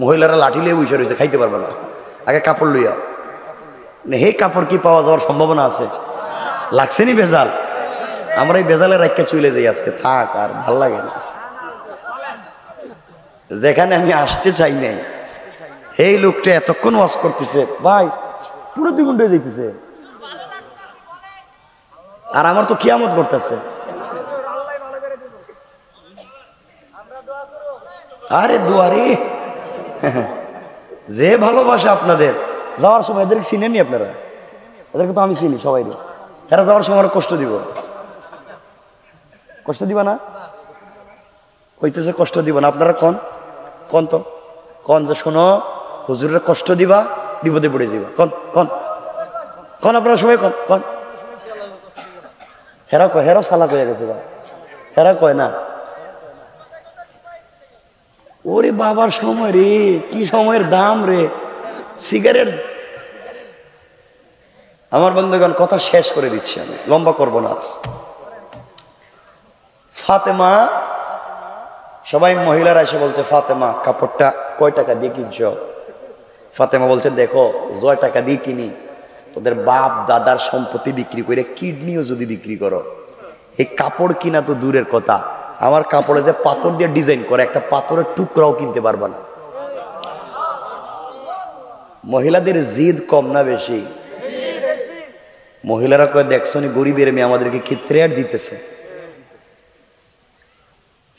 মহিলারা লাঠি লিয়ে বসে রয়েছে, খাইতে পারবে না, আগে কাপড় লইয়া। এই কাপড় কি পাওয়া যাওয়ার সম্ভাবনা আছে? লাগছেনি ভেজাল? আমরা এই ভেজালের রাখতে চলে যাই আজকে, থাক আর ভাল লাগে না। যেখানে আমি আসতে চাই নাই, এই লোকটা এতক্ষণ ওয়াজ করতেছে, ভাই পুরো 2 ঘন্টা যাইতেছে, আর আমার তো কিয়ামত করতেছে। আরে দুয়ারি যে ভালোবাসা আপনাদের, যাওয়ার সময় এদেরকে চিনেননি আপনারা? এদেরকে তো আমি চিনি সবাই। এরা যাওয়ার সময় কষ্ট দিব, কষ্ট দিবা না? কইতেছে কষ্ট দিবা না। আপনারা কন তো কন যে শোনো হুজুরের কষ্ট দিবা, বিপদে পড়ে যাবা। কন আপনারা সবাই কন। হেরা কয়, হেরা সালা কয়ে গেছে, হেরা কয় না। ওরে বাবার সময় রে, কি সময়ের দাম রে, সিগারেট। আমার বন্ধুগণ কথা শেষ করে দিচ্ছি, আমি লম্বা করব না। ফাতেমা, সবাই মহিলারা এসে বলছে, ফাতেমা কাপড়টা কয় টাকা দিয়ে কিনছ? ফাতেমা বলছে, দেখো জয় টাকা দিয়ে কিনি, তোদের বাপ দাদার সম্পত্তি বিক্রি করে কিডনিও যদি বিক্রি করো, এই কাপড় কিনা তো দূরের কথা, আমার কাপড়ে যে পাথর দিয়ে ডিজাইন করে একটা পাথরের টুকরাও কিনতে পারবা না। মহিলাদের জিদ কম না বেশি? মহিলারা কয়, দেখছো নি গরিবের মেয়ে আমাদেরকে কি থ্রেট দিতেছে।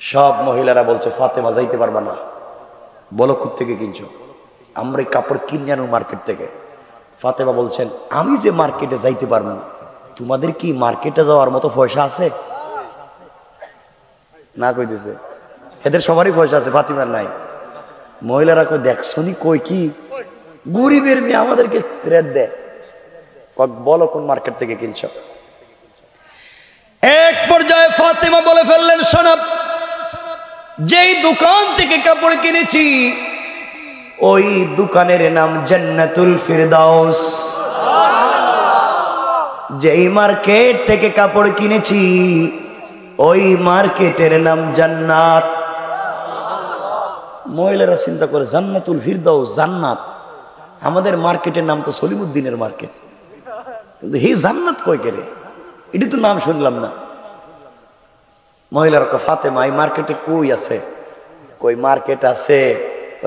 সব মহিলারা বলছে, ফাতেমা যাইতে পারবা না। বলো কোত্থেকে কিনছো? আমরা এই কাপড় কিনে আনো মার্কেট থেকে। ফাতেমা বলছেন, আমি যে মার্কেটে যাইতে পারবো, তোমাদের কি মার্কেটে যাওয়ার মতো পয়সা আছে? না কইতেছে, এদের সবারই পয়সা আছে, ফাতেমার নাই। মহিলারা কই, দেখছো নি কই কি গরিবের মেয়ে আমাদেরকে থ্রেট দেয়। বলো কোন মার্কেট থেকে কিনছো? এক পর্যায়ে ফাতেমা বলে ফেললেন, শোনো, যেই দোকান থেকে কাপড় কিনেছি ওই দোকানের নাম জান্নাতুল ফিরদাউস। যেই মার্কেট থেকে কাপড় কিনেছি ওই মার্কেটের নাম জান্নাত। মহিলারা চিন্তা করে জান্নাতুল ফিরদাউস, জান্নাত। আমাদের মার্কেটের নাম তো সলিমুদ্দিনের মার্কেট, কিন্তু হে জান্নাত কই কেরে, এটি তো নাম শুনলাম না। মহিলারা ফাতেমা এই মার্কেটে কই আছে? কই মার্কেট আছে,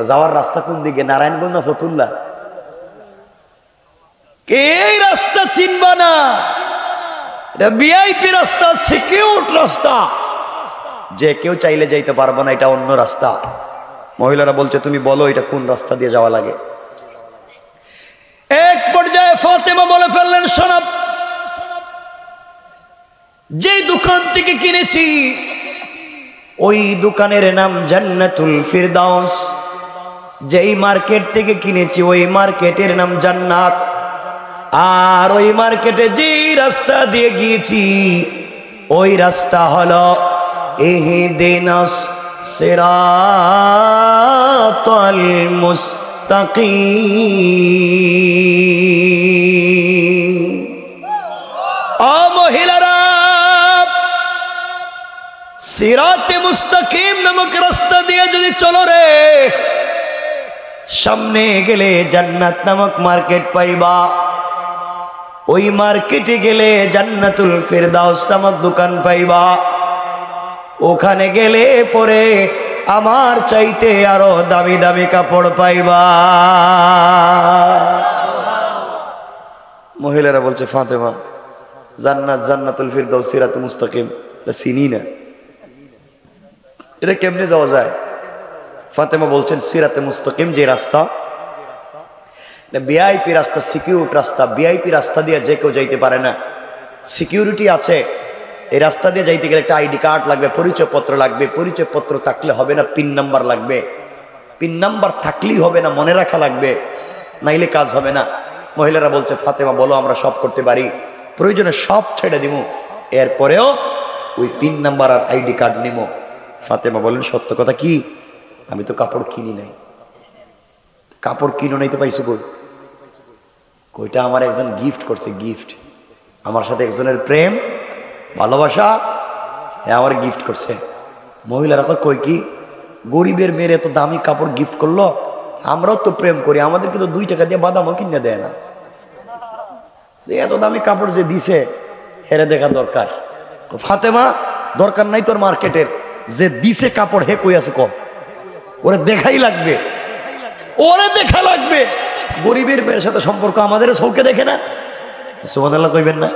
যাওয়ার রাস্তা কোন দিকে, নারায়ণগঞ্জ না ফতুল্লা? এই রাস্তা চিনবা না, এটা ভিআইপি রাস্তা, সিকিউর রাস্তা, যে কেউ চাইলে যাইতে পারবো না, এটা অন্য রাস্তা। মহিলারা বলছে তুমি বলো এটা কোন রাস্তা দিয়ে যাওয়া লাগে। এক পর্যায়ে ফাতেমা বলে ফেললেন, শোনো, যে দোকান থেকে কিনেছি ওই দোকানের নাম জান্নাতুল ফিরদাউস, যেই মার্কেট থেকে কিনেছি ওই মার্কেটের নাম জান্নাত। আর ওই মার্কেটে যে রাস্তা দিয়ে গিয়েছি ওই রাস্তা হলো ইহদিনাস সিরাতাল মুস্তাকিম। ও মহিলারা, সিরাতে মুস্তাকিম নামক রাস্তা দিয়ে যদি চলো রে, সামনে গেলে জান্নাত নামক মার্কেট পাইবা। ওই মার্কেটে গেলে জান্নাতুল ফিরদাউস নামক দোকান পাইবা। ওখানে গেলে পরে আমার চাইতে আরো দামি দামি কাপড় পাইবা। মহিলারা বলছে ফাতেমা জান্নাত, জান্নাতুল ফিরদাউস, সিরাতে মুস্তাকিম চিনি না, এটা কেমনে যাওয়া যায়? ফাতেমা বলছেন সিরাতে মুস্তাকিম যে রাস্তা, ভিআইপি রাস্তা, সিকিউর রাস্তা। ভিআইপি রাস্তা দিয়ে যে কেউ যাইতে পারে না, সিকিউরিটি আছে। এই রাস্তা দিয়ে যাইতে গেলে একটা আইডি কার্ড লাগবে, পরিচয়পত্র লাগবে। পরিচয়পত্র থাকলে হবে না, পিন নাম্বার লাগবে। পিন নাম্বার থাকলেই হবে না, মনে রাখা লাগবে, নাইলে কাজ হবে না। মহিলারা বলছে ফাতেমা বলো আমরা সব করতে পারি, প্রয়োজনে সব ছেড়ে দিব, এরপরেও ওই পিন নাম্বার আর আইডি কার্ড নিব। ফাতেমা বলেন সত্য কথা কি? আমি তো কাপড় কিনি নাই। কাপড় কিনো নাইতে পাইছো কই? কইটা আমার একজন গিফট করছে, গিফট। আমার সাথে একজনের প্রেম ভালোবাসা, আমার গিফট করছে। মহিলারা কই কি গরিবের মেয়ের এত দামি কাপড় গিফট করলো, আমরাও তো প্রেম করি, আমাদেরকে তো 2 টাকা দিয়ে বাদামও কিনে দেয় না। এত দামি কাপড় যে দিছে হেরে দেখা দরকার। ফাতেমা দরকার নাই তোর মার্কেটের, যে দিছে কাপড় হে কই আছে ক, ওরে দেখাই লাগবে, ওরে দেখা লাগবে। গরিবের মেয়ের সাথে সম্পর্ক আমাদের চৌকে দেখে না, সুবহানাল্লাহ কইবেন না?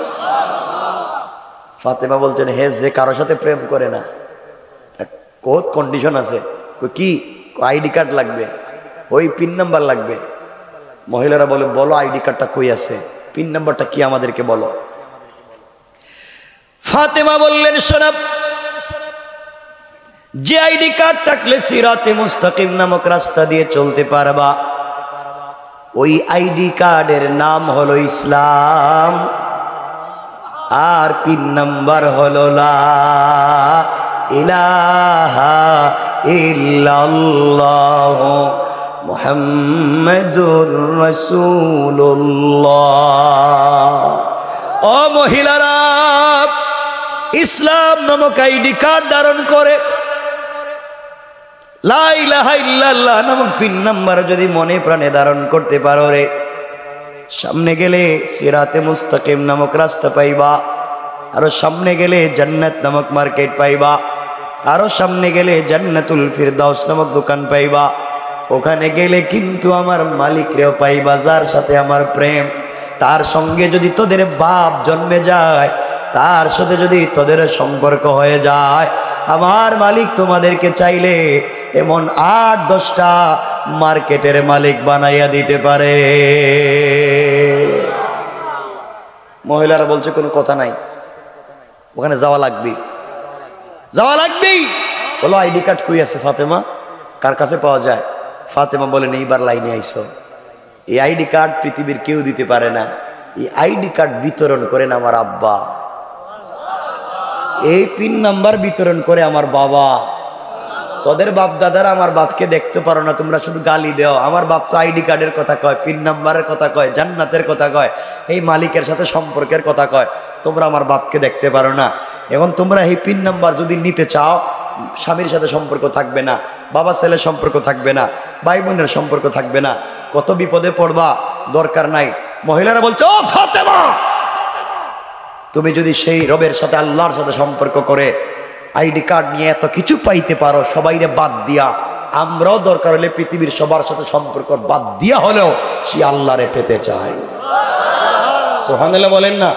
ফাতেমা বলছেন হে যে কারোর সাথে প্রেম করে না, কোত কন্ডিশন আছে। কি? আইডি কার্ড লাগবে, ওই পিন নাম্বার লাগবে। মহিলারা বলে বলো আইডি কার্ডটা কই আছে, পিন নাম্বারটা কি আমাদেরকে বলো। ফাতেমা বললেন শোনো, যে আইডি কার্ড থাকলে সিরাতে মুস্তাকিম নামক রাস্তা দিয়ে চলতে পারবা, ওই আইডি কার্ডের নাম হলো ইসলাম, আর পিন নাম্বার হলো লা ইলাহা ইল্লাল্লাহ মুহাম্মাদুর রাসূলুল্লাহ। ও মহিলারা, ইসলাম নামক আইডি কার্ড ধারণ করে লা ইলাহা ইল্লাল্লাহ নামক পিন নাম্বার যদি মনে প্রাণে ধারণ করতে পারো রে, সামনে গেলে সিরাতে মুস্তাকিম নামক রাস্তা পাইবা, আরো সামনে গেলে জান্নাত নামক মার্কেট পাইবা, আরো সামনে গেলে জান্নাতুল ফিরদাউস নামক দোকান পাইবা। ওখানে গেলে কিন্তু আমার মালিকরেও পাইবা, যার সাথে আমার প্রেম। তার সঙ্গে যদি তোদের বাপ জন্মে যায়, তার সাথে যদি তোদের সম্পর্ক হয়ে যায়, আমার মালিক তোমাদেরকে চাইলে এমন 8-10টা মার্কেটের মালিক বানাইয়া দিতে পারে। মহিলারা বলছে কোনো কথা নাই, ওখানে যাওয়া লাগবে, যাওয়া লাগবেই। বলো আইডি কার্ড কই আছে ফাতেমা, কার কাছে পাওয়া যায়? ফাতেমা বলেন এইবার লাইনে আইসো, এই আইডি কার্ড পৃথিবীর কেউ দিতে পারে না, এই আইডি কার্ড বিতরণ করেন আমার আব্বা, এই পিন নাম্বার বিতরণ করে আমার বাবা। তোদের বাপ দাদারা আমার বাপকে দেখতে পারো না, তোমরা শুধু গালি দেও। আমার বাপ তো আইডি কার্ডের কথা কয়, পিন নাম্বারের কথা কয়, জান্নাতের কথা কয়, এই মালিকের সাথে সম্পর্কের কথা কয়। তোমরা আমার বাপকে দেখতে পারো না। এখন তোমরা এই পিন নাম্বার যদি নিতে চাও, স্বামীর সাথে সম্পর্ক থাকবে না, বাবা ছেলের সম্পর্ক থাকবে না, ভাই বোনের সম্পর্ক থাকবে না, কত বিপদে পড়বা। দরকার নাই। মহিলারা বলছে, ও ফাতেমা, তুমি যদি সেই রবের সাথে আল্লাহর সাথে সম্পর্ক করে আইডি কার্ড নিয়ে এত কিছু পাইতে পারো, সবাইরে বাদ দিয়া, আমরাও দরকার হলে পৃথিবীর সবার সাথে সম্পর্ক বাদ দিয়া হলেও সে আল্লাহরে পেতে চাই। সুবহানাল্লাহ বলেন না?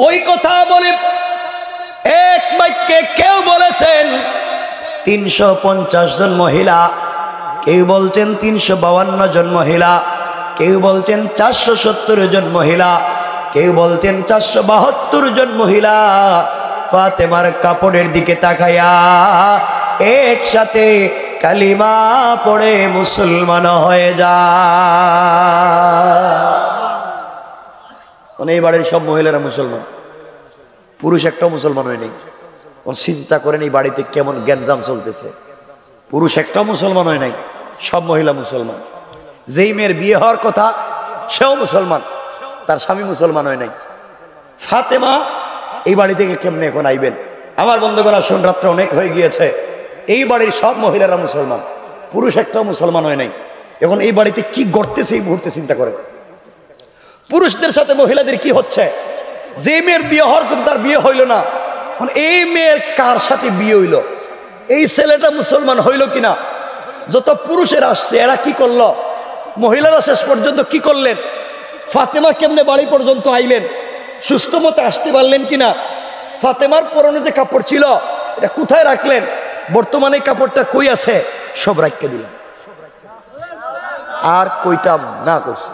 ওই কথা বলে এক বাক্যে কেউ বলেছেন 350 জন মহিলা, কেউ বলছেন 352 জন মহিলা, কেউ বলছেন 470 জন মহিলা, কেউ বলছেন 472 জন মহিলা ফাতেমার কাপড়ের দিকে তাকায়া একসাথে কালিমা পড়ে মুসলমান হয়ে যায়। এই বাড়ির সব মহিলারা মুসলমান, পুরুষ একটাও মুসলমান হয় নাই। চিন্তা করেন এই বাড়িতে কেমন গ্যাঞ্জাম চলতেছে। পুরুষ একটাও মুসলমান হয় নাই, সব মহিলা মুসলমান। যেই মেয়ের বিয়ে হওয়ার কথা সেও মুসলমান, তার স্বামী মুসলমান হয় নাই। ফাতেমা এই বাড়ি থেকে কেমনে এখন আইবেন? আমার বন্ধুগণ আসুন, রাত্রে অনেক হয়ে গিয়েছে। এই বাড়ির সব মহিলারা মুসলমান, পুরুষ একটাও মুসলমান হয় নাই। এখন এই বাড়িতে কি ঘটতেছে এই মুহূর্তে চিন্তা করেন। পুরুষদের সাথে মহিলাদের কি হচ্ছে? যে মেয়ের বিয়ে হওয়ার কথা তার বিয়ে হইল না, এই মেয়ের কার সাথে বিয়ে হইল? এই ছেলেটা মুসলমান হইল কিনা? যত পুরুষেরা আসছে এরা কি করলো? মহিলারা শেষ পর্যন্ত কি করলেন? ফাতেমা কেমনে বাড়ি পর্যন্ত আইলেন? সুস্থ মতে আসতে পারলেন কিনা? ফাতেমার পরনে যে কাপড় ছিল এটা কোথায় রাখলেন? বর্তমানে কাপড়টা কই আছে? সব রাখতে দিলেন। আর কইতাম না করছে।